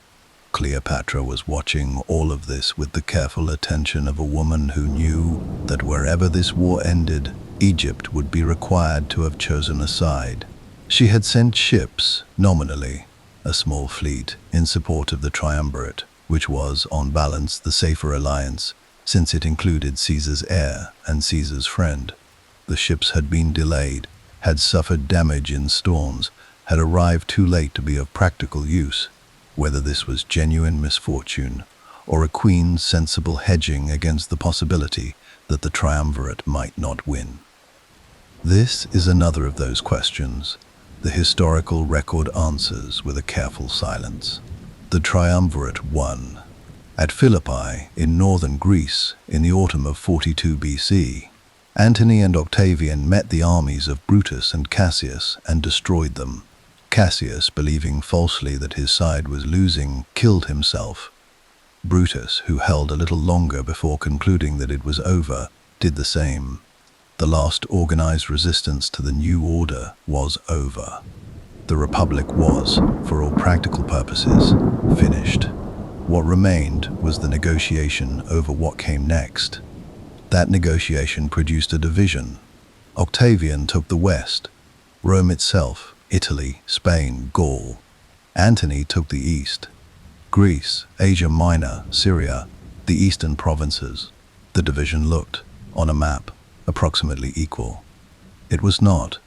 Cleopatra was watching all of this with the careful attention of a woman who knew that wherever this war ended, Egypt would be required to have chosen a side. She had sent ships, nominally, a small fleet, in support of the triumvirate, which was, on balance, the safer alliance, since it included Caesar's heir and Caesar's friend. The ships had been delayed, had suffered damage in storms, had arrived too late to be of practical use. Whether this was genuine misfortune, or a queen's sensible hedging against the possibility that the triumvirate might not win. This is another of those questions the historical record answers with a careful silence. The triumvirate won. At Philippi, in northern Greece, in the autumn of 42 BC, Antony and Octavian met the armies of Brutus and Cassius and destroyed them. Cassius, believing falsely that his side was losing, killed himself. Brutus, who held a little longer before concluding that it was over, did the same. The last organized resistance to the new order was over. The Republic was, for all practical purposes, finished. What remained was the negotiation over what came next. That negotiation produced a division. Octavian took the west, Rome itself, Italy, Spain, Gaul. Antony took the east, Greece, Asia Minor, Syria, the eastern provinces. The division looked, on a map, approximately equal. It was not.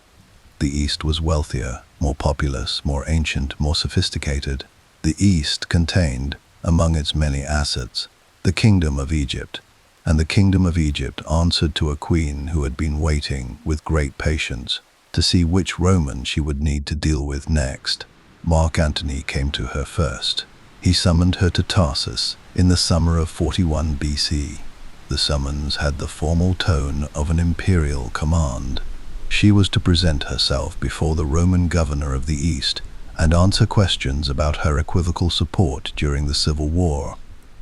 The east was wealthier, more populous, more ancient, more sophisticated. The east contained, among its many assets, the kingdom of Egypt, and the kingdom of Egypt answered to a queen who had been waiting with great patience to see which Roman she would need to deal with next. Mark Antony came to her first. He summoned her to Tarsus in the summer of 41 BC. The summons had the formal tone of an imperial command. She was to present herself before the Roman governor of the East and answer questions about her equivocal support during the Civil War.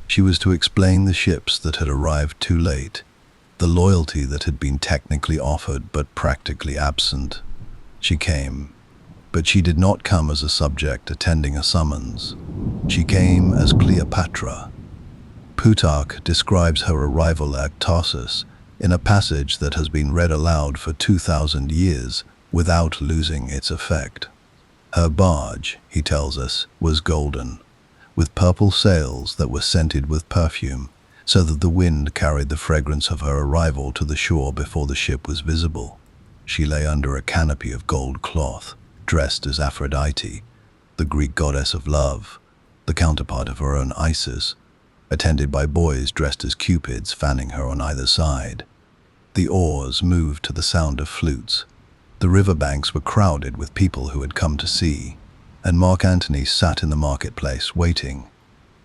She was to explain the ships that had arrived too late, the loyalty that had been technically offered but practically absent. She came, but she did not come as a subject attending a summons. She came as Cleopatra. Plutarch describes her arrival at Tarsus in a passage that has been read aloud for 2,000 years without losing its effect. Her barge, he tells us, was golden, with purple sails that were scented with perfume, so that the wind carried the fragrance of her arrival to the shore before the ship was visible. She lay under a canopy of gold cloth, dressed as Aphrodite, the Greek goddess of love, the counterpart of her own Isis, attended by boys dressed as cupids fanning her on either side. The oars moved to the sound of flutes. The riverbanks were crowded with people who had come to see, and Mark Antony sat in the marketplace waiting,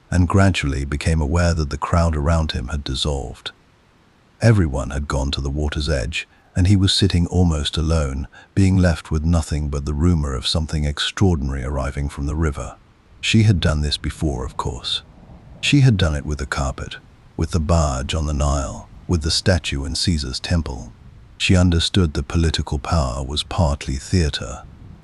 and gradually became aware that the crowd around him had dissolved. Everyone had gone to the water's edge, and he was sitting almost alone, being left with nothing but the rumor of something extraordinary arriving from the river. She had done this before, of course. She had done it with the carpet, with the barge on the Nile, with the statue in Caesar's temple. She understood that political power was partly theater,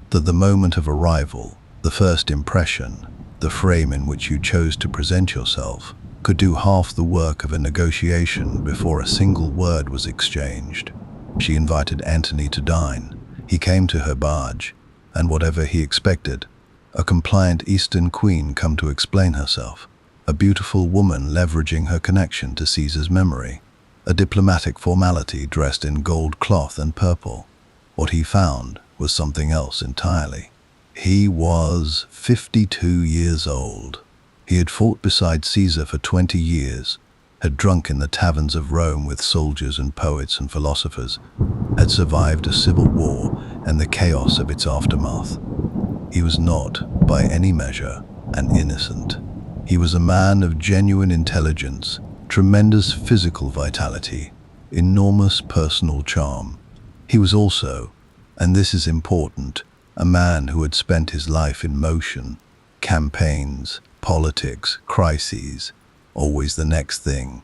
that the moment of arrival, the first impression, the frame in which you chose to present yourself, could do half the work of a negotiation before a single word was exchanged. She invited Antony to dine. He came to her barge, and whatever he expected, a compliant Eastern queen come to explain herself, a beautiful woman leveraging her connection to Caesar's memory, a diplomatic formality dressed in gold cloth and purple. What he found was something else entirely. He was 52 years old. He had fought beside Caesar for 20 years, had drunk in the taverns of Rome with soldiers and poets and philosophers, had survived a civil war and the chaos of its aftermath. He was not, by any measure, an innocent. He was a man of genuine intelligence, tremendous physical vitality, enormous personal charm. He was also, and this is important, a man who had spent his life in motion, campaigns, politics, crises, always the next thing,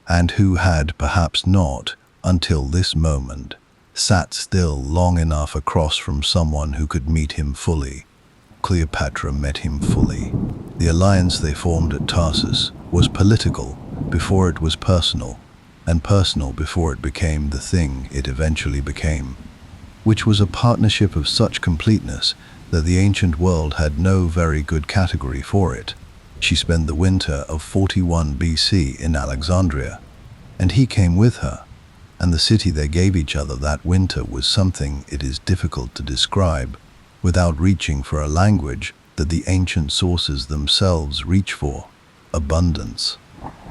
and who had perhaps not, until this moment, sat still long enough across from someone who could meet him fully. Cleopatra met him fully. The alliance they formed at Tarsus was political before it was personal, and personal before it became the thing it eventually became, which was a partnership of such completeness that the ancient world had no very good category for it. She spent the winter of 41 BC in Alexandria, and he came with her, and the city they gave each other that winter was something it is difficult to describe without reaching for a language that the ancient sources themselves reach for: abundance.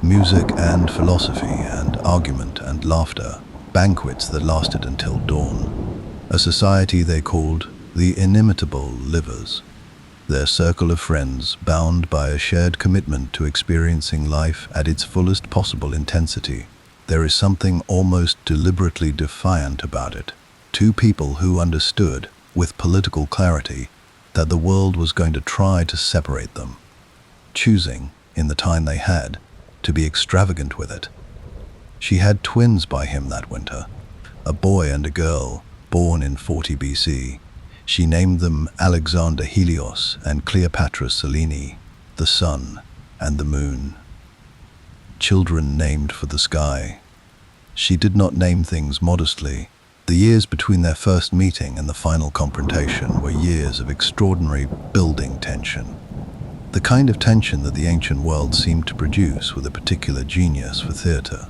Music and philosophy and argument and laughter, banquets that lasted until dawn. A society they called the inimitable livers. Their circle of friends bound by a shared commitment to experiencing life at its fullest possible intensity. There is something almost deliberately defiant about it. Two people who understood, with political clarity, that the world was going to try to separate them, choosing, in the time they had, to be extravagant with it. She had twins by him that winter, a boy and a girl, born in 40 BC. She named them Alexander Helios and Cleopatra Selene, the sun and the moon. Children named for the sky. She did not name things modestly. The years between their first meeting and the final confrontation were years of extraordinary building tension. The kind of tension that the ancient world seemed to produce with a particular genius for theater,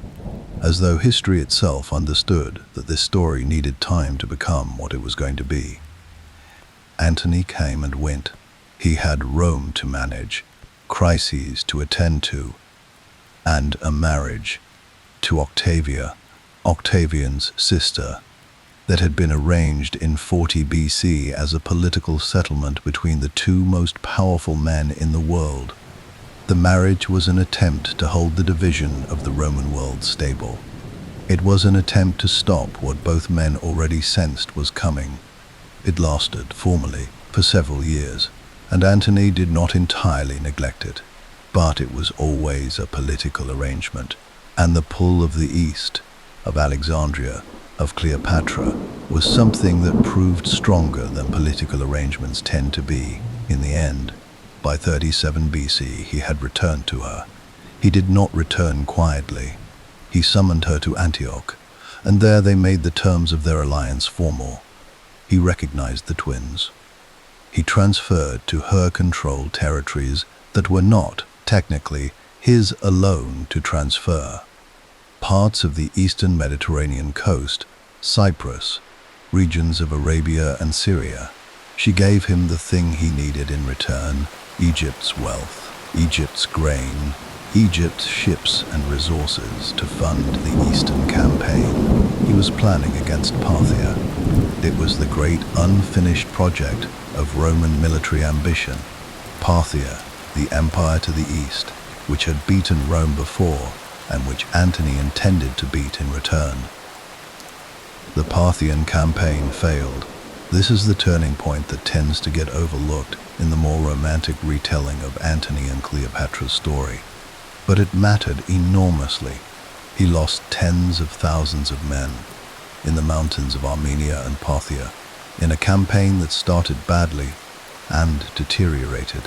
as though history itself understood that this story needed time to become what it was going to be. Antony came and went. He had Rome to manage, crises to attend to, and a marriage to Octavia, Octavian's sister, that had been arranged in 40 BC as a political settlement between the two most powerful men in the world. The marriage was an attempt to hold the division of the Roman world stable. It was an attempt to stop what both men already sensed was coming. It lasted, formally, for several years, and Antony did not entirely neglect it. But it was always a political arrangement, and the pull of the East, of Alexandria, of Cleopatra, was something that proved stronger than political arrangements tend to be. In the end, by 37 BC, he had returned to her. He did not return quietly. He summoned her to Antioch, and there they made the terms of their alliance formal. He recognized the twins. He transferred to her control territories that were not, technically, his alone to transfer. Parts of the eastern Mediterranean coast, Cyprus, regions of Arabia and Syria, She gave him the thing he needed in return: Egypt's wealth, Egypt's grain, Egypt's ships and resources to fund the Eastern campaign he was planning against Parthia. It was the great unfinished project of Roman military ambition. Parthia, the empire to the east, which had beaten Rome before and which Antony intended to beat in return. The Parthian campaign failed. This is the turning point that tends to get overlooked in the more romantic retelling of Antony and Cleopatra's story. But it mattered enormously. He lost tens of thousands of men in the mountains of Armenia and Parthia, in a campaign that started badly and deteriorated.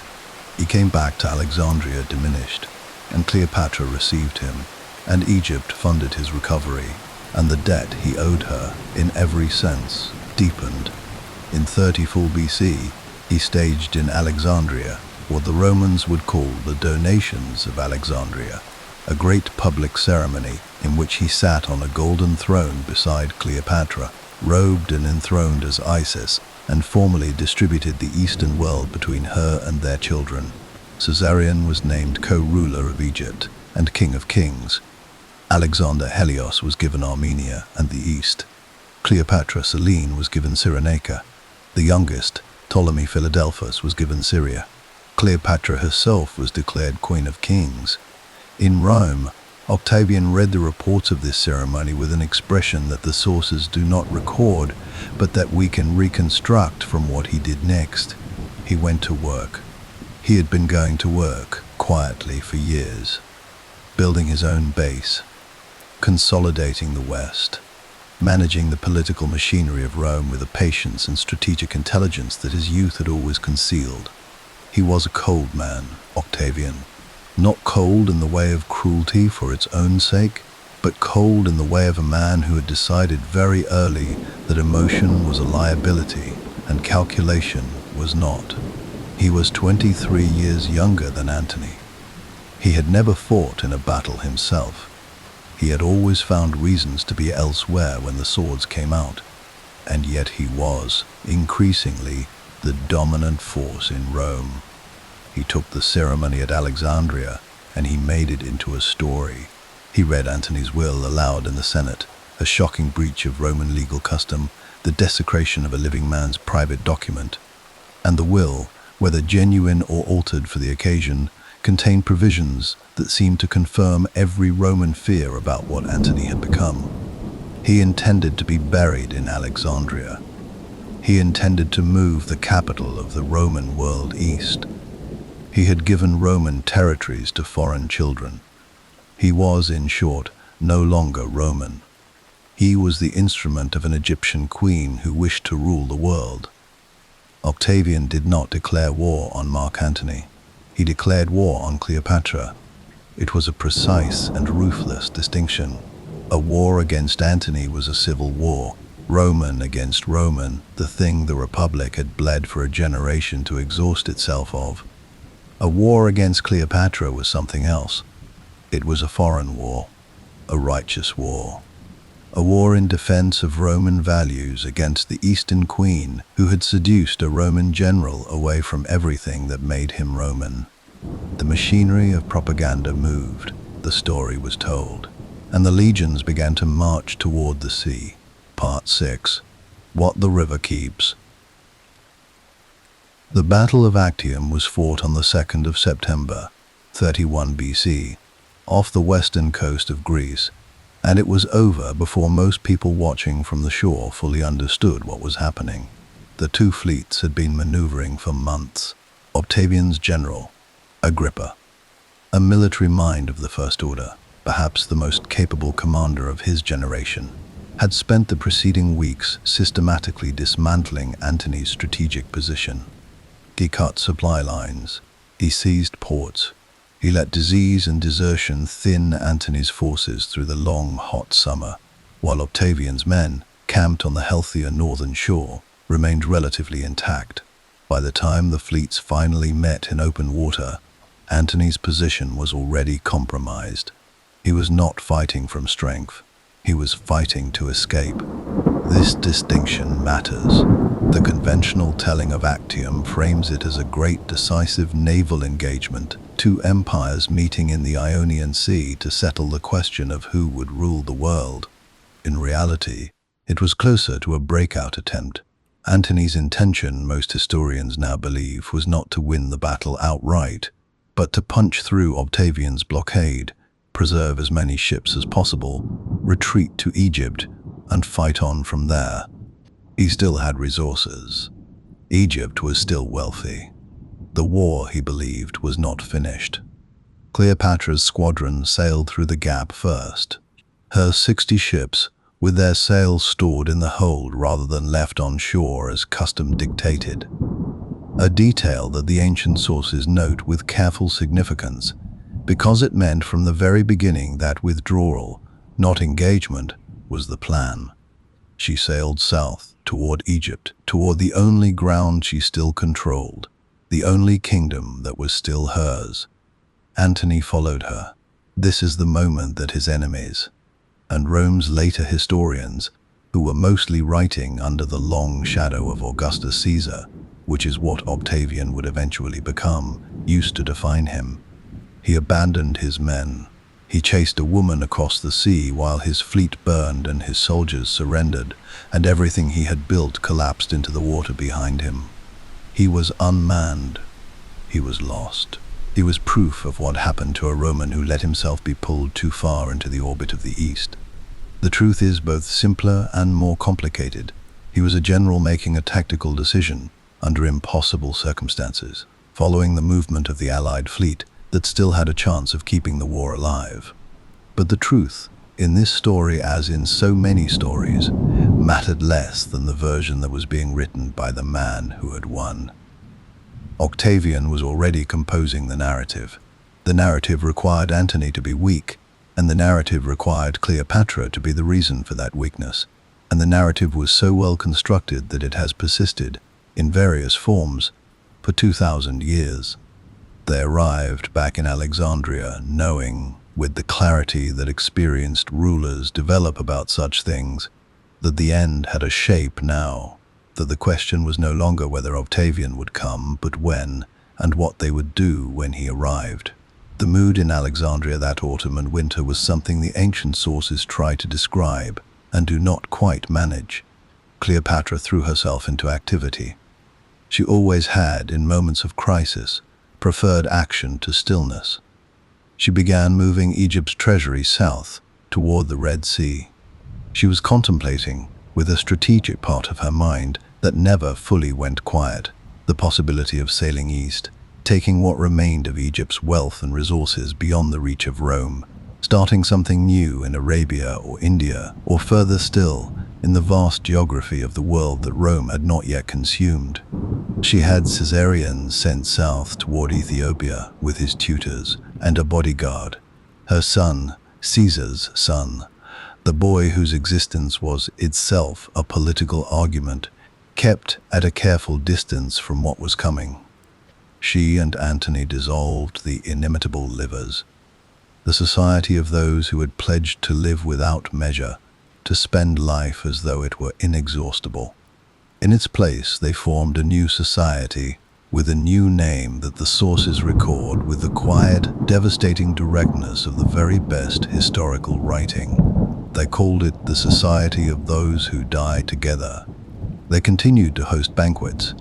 He came back to Alexandria diminished, and Cleopatra received him, and Egypt funded his recovery, and the debt he owed her, in every sense, deepened. In 34 BC, he staged in Alexandria what the Romans would call the donations of Alexandria, a great public ceremony in which he sat on a golden throne beside Cleopatra, robed and enthroned as Isis, and formally distributed the Eastern world between her and their children. Caesarion was named co-ruler of Egypt and king of kings. Alexander Helios was given Armenia and the East. Cleopatra Selene was given Cyrenaica. The youngest, Ptolemy Philadelphus, was given Syria. Cleopatra herself was declared Queen of Kings. In Rome, Octavian read the reports of this ceremony with an expression that the sources do not record, but that we can reconstruct from what he did next. He went to work. He had been going to work quietly for years, building his own base, consolidating the West, managing the political machinery of Rome with a patience and strategic intelligence that his youth had always concealed. He was a cold man, Octavian. Not cold in the way of cruelty for its own sake, but cold in the way of a man who had decided very early that emotion was a liability and calculation was not. He was 23 years younger than Antony. He had never fought in a battle himself. He had always found reasons to be elsewhere when the swords came out, and yet he was, increasingly, the dominant force in Rome. He took the ceremony at Alexandria and he made it into a story. He read Antony's will aloud in the Senate, a shocking breach of Roman legal custom, the desecration of a living man's private document. And the will, whether genuine or altered for the occasion, contained provisions that seemed to confirm every Roman fear about what Antony had become. He intended to be buried in Alexandria. He intended to move the capital of the Roman world east. He had given Roman territories to foreign children. He was, in short, no longer Roman. He was the instrument of an Egyptian queen who wished to rule the world. Octavian did not declare war on Mark Antony. He declared war on Cleopatra. It was a precise and ruthless distinction. A war against Antony was a civil war, Roman against Roman, the thing the Republic had bled for a generation to exhaust itself of. A war against Cleopatra was something else. It was a foreign war, a righteous war. A war in defense of Roman values against the Eastern queen who had seduced a Roman general away from everything that made him Roman. The machinery of propaganda moved, the story was told, and the legions began to march toward the sea. Part 6. What the River Keeps. The Battle of Actium was fought on the 2nd of September, 31 BC, off the western coast of Greece, and it was over before most people watching from the shore fully understood what was happening. The two fleets had been maneuvering for months. Octavian's general, Agrippa, a military mind of the first order, perhaps the most capable commander of his generation, had spent the preceding weeks systematically dismantling Antony's strategic position. He cut supply lines. He seized ports. He let disease and desertion thin Antony's forces through the long, hot summer, while Octavian's men, camped on the healthier northern shore, remained relatively intact. By the time the fleets finally met in open water, Antony's position was already compromised. He was not fighting from strength. He was fighting to escape. This distinction matters. The conventional telling of Actium frames it as a great decisive naval engagement, two empires meeting in the Ionian Sea to settle the question of who would rule the world. In reality, it was closer to a breakout attempt. Antony's intention, most historians now believe, was not to win the battle outright, but to punch through Octavian's blockade, preserve as many ships as possible, retreat to Egypt, and fight on from there. He still had resources. Egypt was still wealthy. The war, he believed, was not finished. Cleopatra's squadron sailed through the gap first. Her 60 ships, with their sails stored in the hold rather than left on shore as custom dictated. A detail that the ancient sources note with careful significance, because it meant from the very beginning that withdrawal, not engagement, was the plan. She sailed south, toward Egypt, toward the only ground she still controlled, the only kingdom that was still hers. Antony followed her. This is the moment that his enemies, and Rome's later historians, who were mostly writing under the long shadow of Augustus Caesar, which is what Octavian would eventually become, used to define him. He abandoned his men. He chased a woman across the sea while his fleet burned and his soldiers surrendered, and everything he had built collapsed into the water behind him. He was unmanned. He was lost. He was proof of what happened to a Roman who let himself be pulled too far into the orbit of the East. The truth is both simpler and more complicated. He was a general making a tactical decision under impossible circumstances, following the movement of the Allied fleet that still had a chance of keeping the war alive. But the truth, in this story as in so many stories, mattered less than the version that was being written by the man who had won. Octavian was already composing the narrative. The narrative required Antony to be weak, and the narrative required Cleopatra to be the reason for that weakness. And the narrative was so well constructed that it has persisted, in various forms, for 2,000 years. They arrived back in Alexandria knowing, with the clarity that experienced rulers develop about such things, that the end had a shape now, that the question was no longer whether Octavian would come, but when, and what they would do when he arrived. The mood in Alexandria that autumn and winter was something the ancient sources try to describe, and do not quite manage. Cleopatra threw herself into activity. She always had, in moments of crisis, preferred action to stillness. She began moving Egypt's treasury south, toward the Red Sea. She was contemplating, with a strategic part of her mind that never fully went quiet, the possibility of sailing east, taking what remained of Egypt's wealth and resources beyond the reach of Rome, starting something new in Arabia or India, or further still, in the vast geography of the world that Rome had not yet consumed. She had Caesarion sent south toward Ethiopia with his tutors and a bodyguard, her son, Caesar's son, the boy whose existence was itself a political argument, kept at a careful distance from what was coming. She and Antony dissolved the inimitable livers, the society of those who had pledged to live without measure, to spend life as though it were inexhaustible. In its place, they formed a new society with a new name that the sources record with the quiet, devastating directness of the very best historical writing. They called it the Society of Those Who Die Together. They continued to host banquets.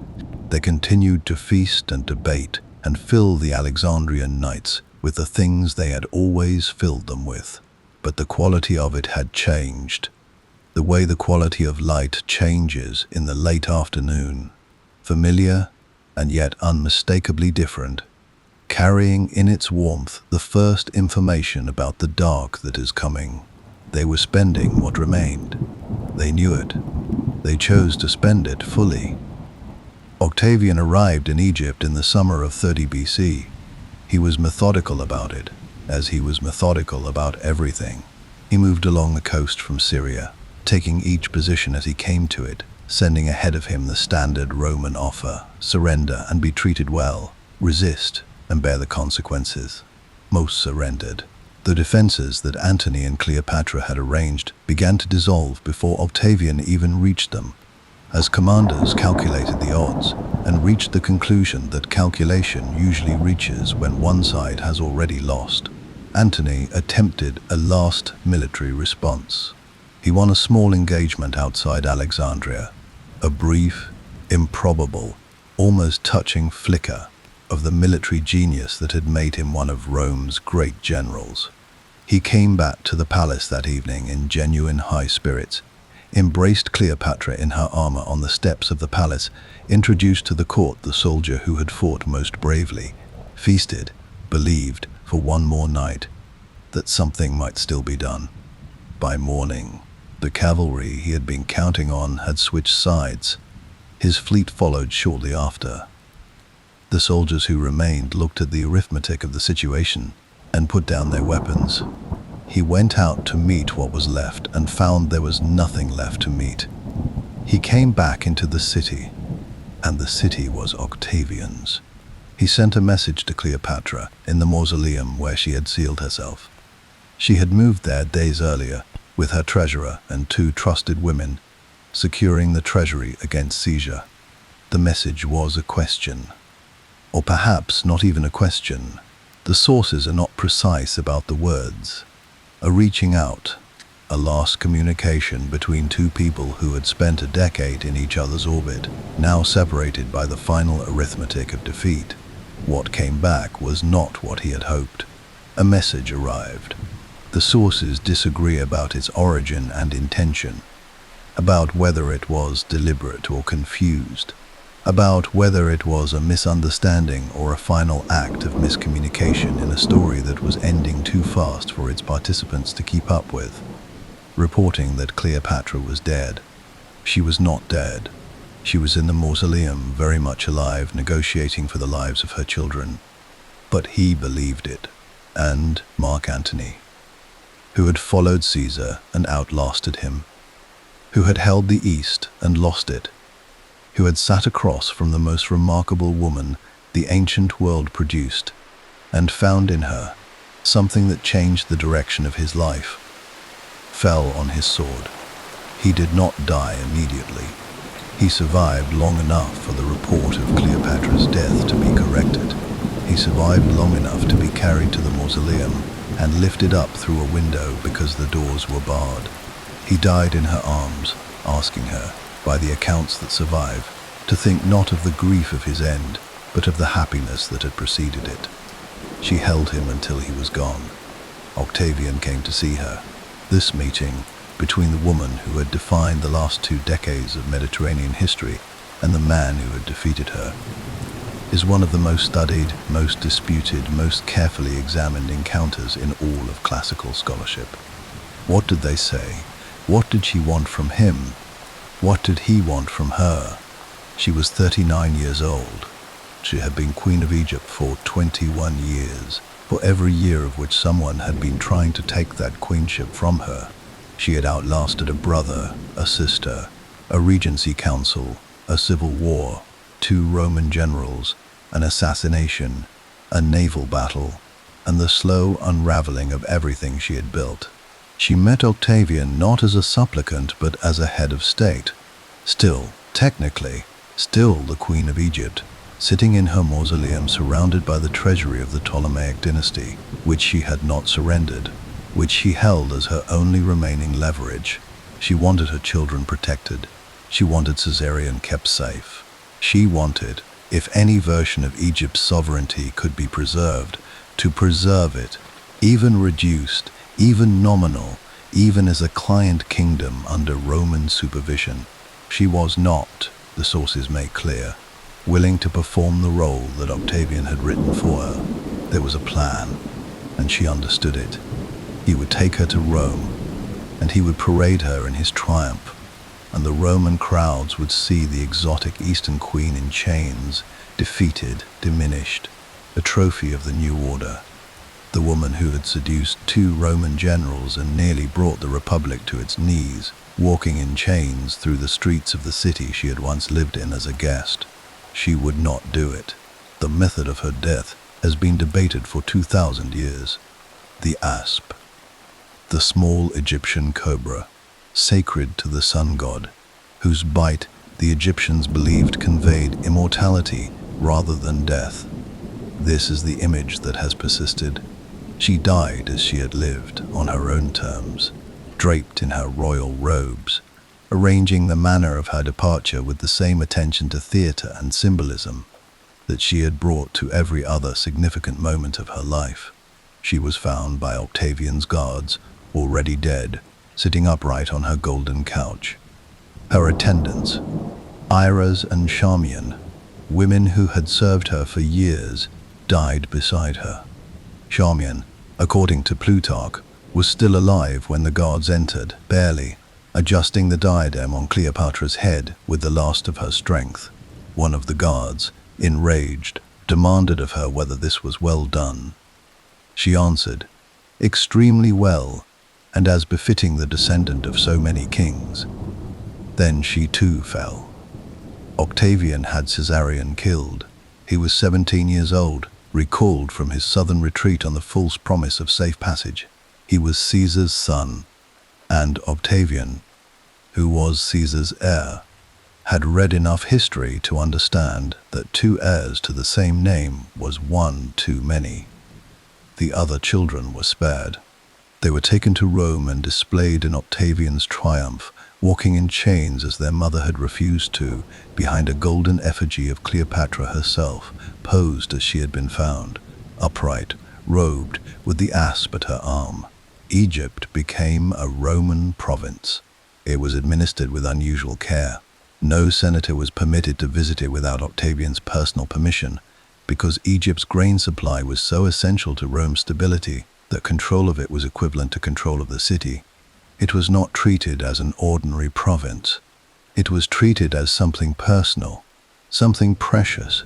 They continued to feast and debate and fill the Alexandrian nights with the things they had always filled them with. But the quality of it had changed. The way the quality of light changes in the late afternoon, familiar and yet unmistakably different, carrying in its warmth the first information about the dark that is coming. They were spending what remained. They knew it. They chose to spend it fully. Octavian arrived in Egypt in the summer of 30 BC. He was methodical about it, as he was methodical about everything. He moved along the coast from Syria, taking each position as he came to it, sending ahead of him the standard Roman offer: surrender and be treated well, resist and bear the consequences. Most surrendered. The defenses that Antony and Cleopatra had arranged began to dissolve before Octavian even reached them, as commanders calculated the odds and reached the conclusion that calculation usually reaches when one side has already lost. Antony attempted a last military response. He won a small engagement outside Alexandria, a brief, improbable, almost touching flicker of the military genius that had made him one of Rome's great generals. He came back to the palace that evening in genuine high spirits, embraced Cleopatra in her armor on the steps of the palace, introduced to the court the soldier who had fought most bravely, feasted, believed, for one more night, that something might still be done. By morning, the cavalry he had been counting on had switched sides. His fleet followed shortly after. The soldiers who remained looked at the arithmetic of the situation and put down their weapons. He went out to meet what was left and found there was nothing left to meet. He came back into the city, and the city was Octavian's. He sent a message to Cleopatra in the mausoleum where she had sealed herself. She had moved there days earlier with her treasurer and 2 trusted women, securing the treasury against seizure. The message was a question. Or perhaps not even a question. The sources are not precise about the words. A reaching out, a last communication between 2 people who had spent a decade in each other's orbit, now separated by the final arithmetic of defeat. What came back was not what he had hoped. A message arrived. The sources disagree about its origin and intention, about whether it was deliberate or confused, about whether it was a misunderstanding or a final act of miscommunication in a story that was ending too fast for its participants to keep up with. Reporting that Cleopatra was dead. She was not dead. She was in the mausoleum, very much alive, negotiating for the lives of her children. But he believed it, and Mark Antony, who had followed Caesar and outlasted him, who had held the East and lost it, who had sat across from the most remarkable woman the ancient world produced, and found in her something that changed the direction of his life, fell on his sword. He did not die immediately. He survived long enough for the report of Cleopatra's death to be corrected. He survived long enough to be carried to the mausoleum and lifted up through a window because the doors were barred. He died in her arms, asking her, by the accounts that survive, to think not of the grief of his end, but of the happiness that had preceded it. She held him until he was gone. Octavian came to see her. This meeting, between the woman who had defined the last 2 decades of Mediterranean history and the man who had defeated her, is one of the most studied, most disputed, most carefully examined encounters in all of classical scholarship. What did they say? What did she want from him? What did he want from her? She was 39 years old. She had been Queen of Egypt for 21 years, for every year of which someone had been trying to take that queenship from her. She had outlasted a brother, a sister, a regency council, a civil war, 2 Roman generals, an assassination, a naval battle, and the slow unraveling of everything she had built. She met Octavian not as a supplicant but as a head of state. Still, technically, still the Queen of Egypt, sitting in her mausoleum surrounded by the treasury of the Ptolemaic dynasty, which she had not surrendered, which she held as her only remaining leverage. She wanted her children protected. She wanted Caesarion kept safe. She wanted, if any version of Egypt's sovereignty could be preserved, to preserve it, even reduced, even nominal, even as a client kingdom under Roman supervision. She was not, the sources make clear, willing to perform the role that Octavian had written for her. There was a plan, and she understood it. He would take her to Rome, and he would parade her in his triumph, and the Roman crowds would see the exotic Eastern queen in chains, defeated, diminished, a trophy of the new order. The woman who had seduced 2 Roman generals and nearly brought the Republic to its knees, walking in chains through the streets of the city she had once lived in as a guest. She would not do it. The method of her death has been debated for 2,000 years. The asp, the small Egyptian cobra, sacred to the sun god, whose bite the Egyptians believed conveyed immortality rather than death. This is the image that has persisted. She died as she had lived, on her own terms, draped in her royal robes, arranging the manner of her departure with the same attention to theatre and symbolism that she had brought to every other significant moment of her life. She was found by Octavian's guards, already dead, sitting upright on her golden couch. Her attendants, Iras and Charmian, women who had served her for years, died beside her. Charmian, according to Plutarch, was still alive when the guards entered, barely, adjusting the diadem on Cleopatra's head with the last of her strength. One of the guards, enraged, demanded of her whether this was well done. She answered, "Extremely well, and as befitting the descendant of so many kings." Then she too fell. Octavian had Caesarion killed. He was 17 years old, recalled from his southern retreat on the false promise of safe passage. He was Caesar's son, and Octavian, who was Caesar's heir, had read enough history to understand that 2 heirs to the same name was 1 too many. The other children were spared. They were taken to Rome and displayed in Octavian's triumph, walking in chains as their mother had refused to, behind a golden effigy of Cleopatra herself, posed as she had been found, upright, robed, with the asp at her arm. Egypt became a Roman province. It was administered with unusual care. No senator was permitted to visit it without Octavian's personal permission, because Egypt's grain supply was so essential to Rome's stability that control of it was equivalent to control of the city. It was not treated as an ordinary province. It was treated as something personal, something precious,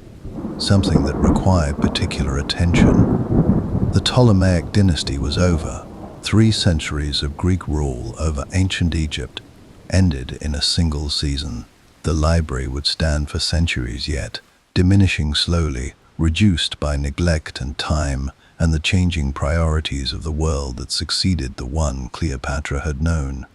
something that required particular attention. The Ptolemaic dynasty was over. 3 centuries of Greek rule over ancient Egypt ended in a single season. The library would stand for centuries yet, diminishing slowly, reduced by neglect and time and the changing priorities of the world that succeeded the one Cleopatra had known.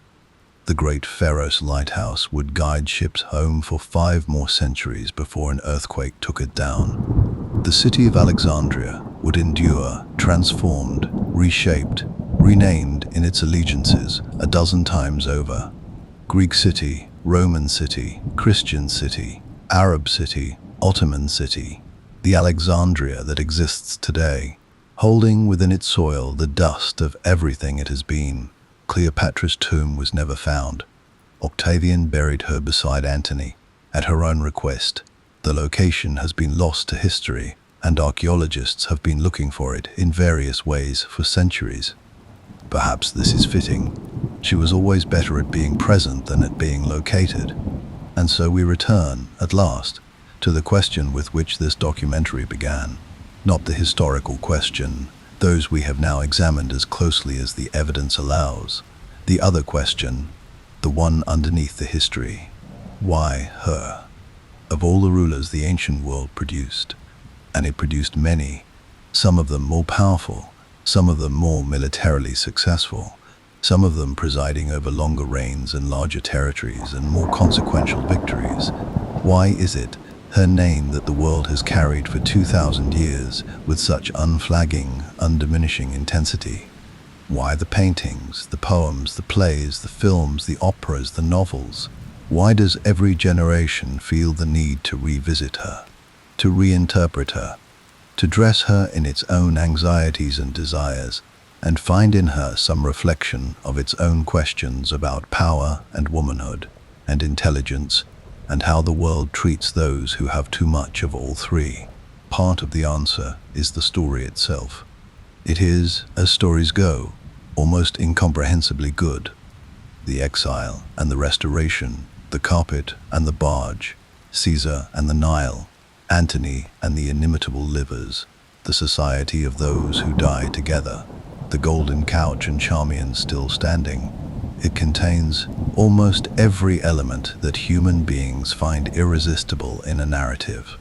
The great Pharos lighthouse would guide ships home for 5 more centuries before an earthquake took it down. The city of Alexandria would endure, transformed, reshaped, renamed in its allegiances a dozen times over. Greek city, Roman city, Christian city, Arab city, Ottoman city, the Alexandria that exists today, holding within its soil the dust of everything it has been. Cleopatra's tomb was never found. Octavian buried her beside Antony, at her own request. The location has been lost to history, and archaeologists have been looking for it in various ways for centuries. Perhaps this is fitting. She was always better at being present than at being located. And so we return, at last, to the question with which this documentary began. Not the historical question, those we have now examined as closely as the evidence allows. The other question, the one underneath the history. Why her? Of all the rulers the ancient world produced, and it produced many, some of them more powerful, some of them more militarily successful, some of them presiding over longer reigns and larger territories and more consequential victories. Why is it her name that the world has carried for 2,000 years with such unflagging, undiminishing intensity? Why the paintings, the poems, the plays, the films, the operas, the novels? Why does every generation feel the need to revisit her, to reinterpret her, to dress her in its own anxieties and desires, and find in her some reflection of its own questions about power and womanhood and intelligence, and how the world treats those who have too much of all three? Part of the answer is the story itself. It is, as stories go, almost incomprehensibly good. The exile and the restoration, the carpet and the barge, Caesar and the Nile, Antony and the inimitable livers, the society of those who die together, the golden couch and Charmian still standing. It contains almost every element that human beings find irresistible in a narrative.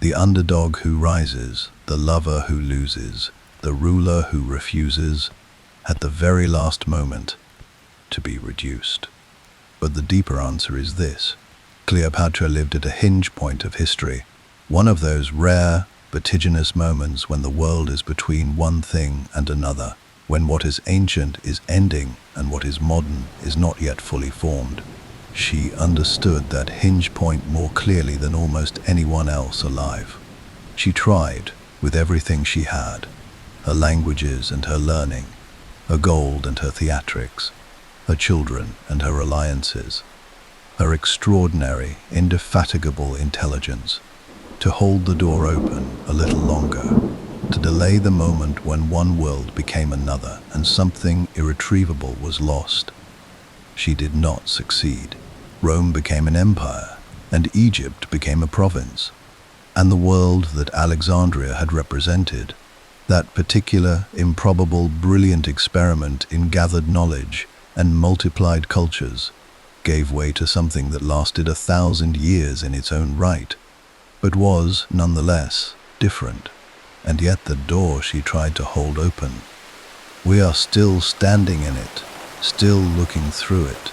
The underdog who rises, the lover who loses, the ruler who refuses, at the very last moment, to be reduced. But the deeper answer is this. Cleopatra lived at a hinge point of history, one of those rare, vertiginous moments when the world is between one thing and another, when what is ancient is ending and what is modern is not yet fully formed. She understood that hinge point more clearly than almost anyone else alive. She tried, with everything she had, her languages and her learning, her gold and her theatrics, her children and her alliances, her extraordinary, indefatigable intelligence, to hold the door open a little longer, to delay the moment when one world became another and something irretrievable was lost. She did not succeed. Rome became an empire, and Egypt became a province. And the world that Alexandria had represented, that particular, improbable, brilliant experiment in gathered knowledge and multiplied cultures, gave way to something that lasted 1,000 years in its own right, but was, nonetheless, different. And yet the door she tried to hold open, we are still standing in it, still looking through it,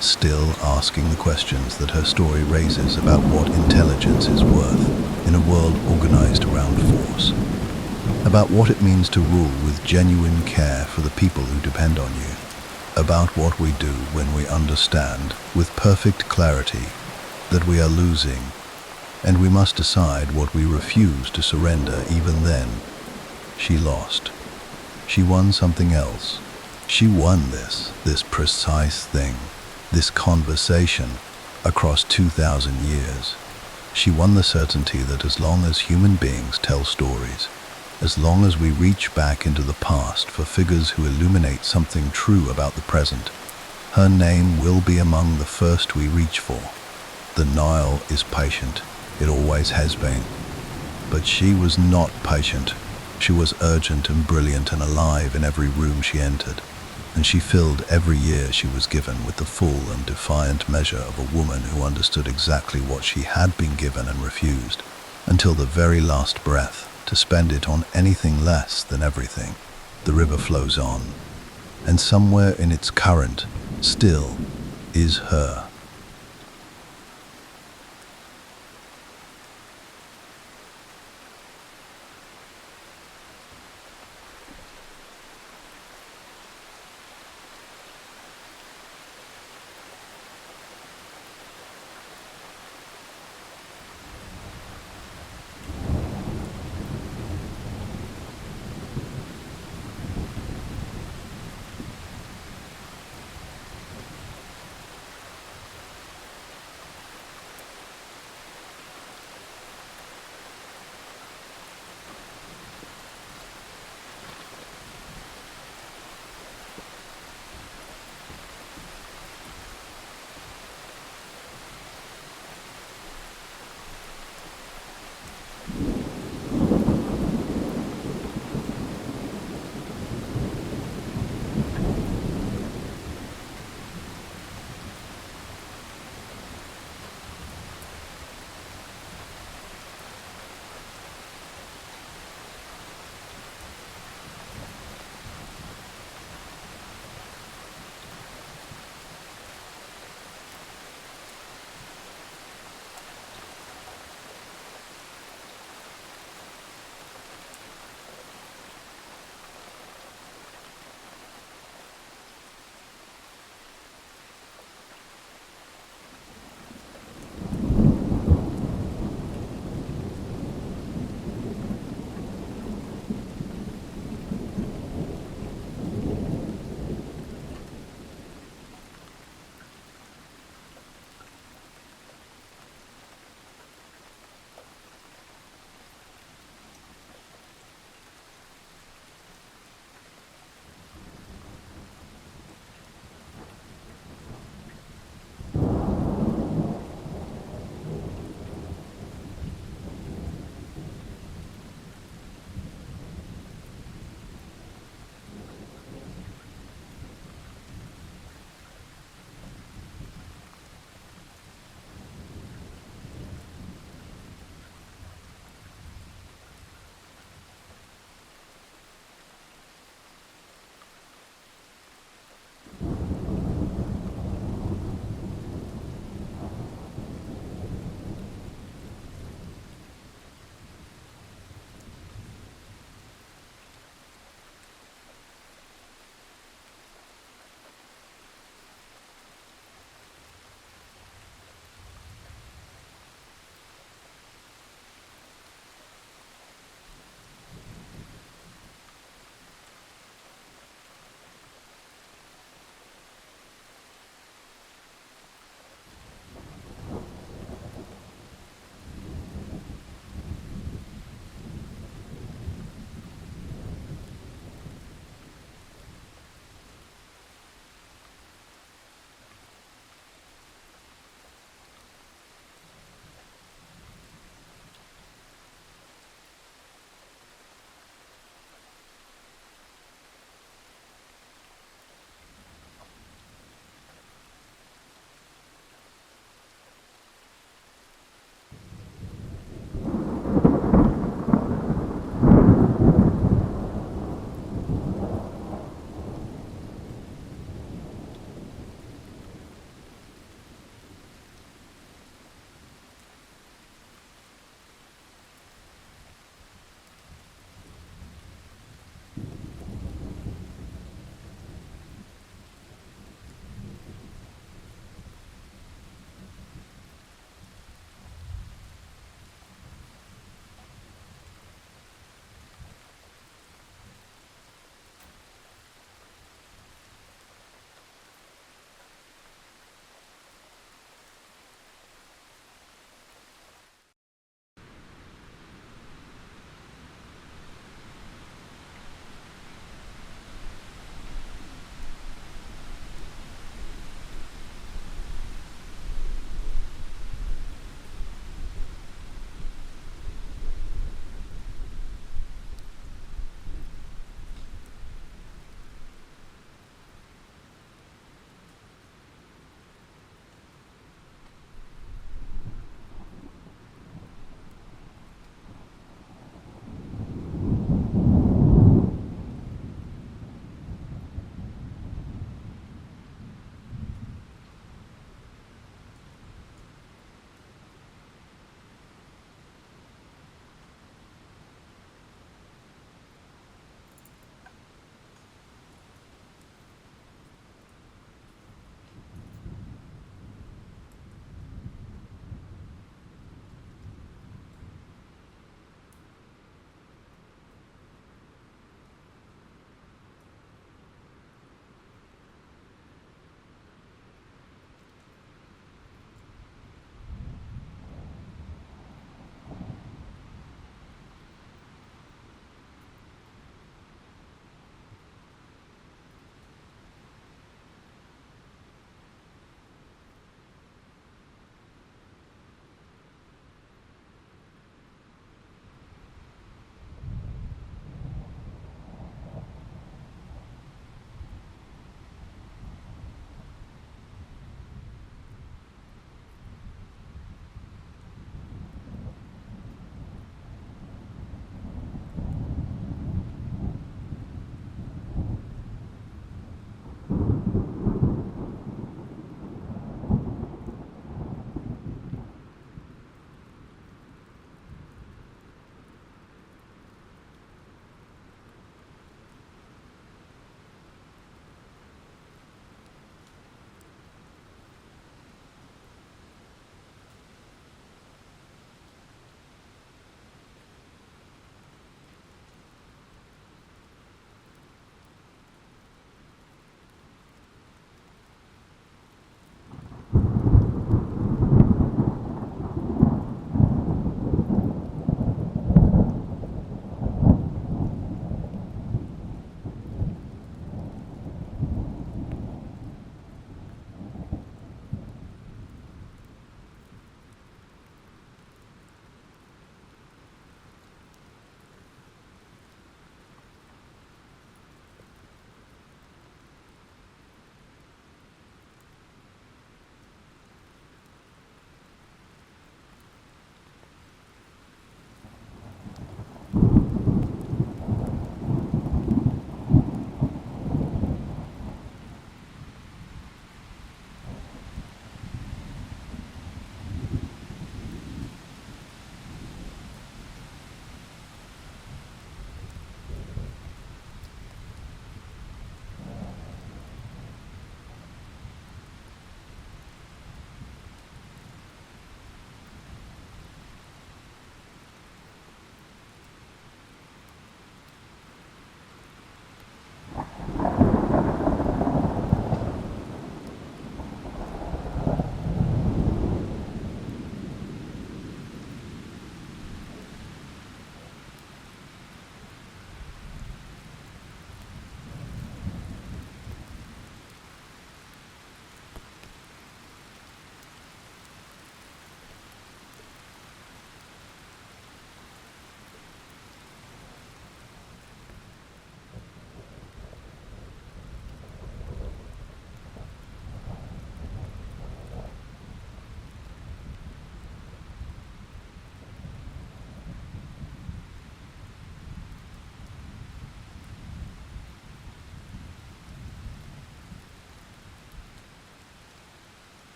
still asking the questions that her story raises about what intelligence is worth in a world organized around force, about what it means to rule with genuine care for the people who depend on you, about what we do when we understand with perfect clarity that we are losing, and we must decide what we refuse to surrender even then. She lost. She won something else. She won this precise thing, this conversation across 2,000 years. She won the certainty that as long as human beings tell stories, as long as we reach back into the past for figures who illuminate something true about the present, her name will be among the first we reach for. The Nile is patient. It always has been. But she was not patient. She was urgent and brilliant and alive in every room she entered, and she filled every year she was given with the full and defiant measure of a woman who understood exactly what she had been given and refused, until the very last breath, to spend it on anything less than everything. The river flows on, and somewhere in its current still is her.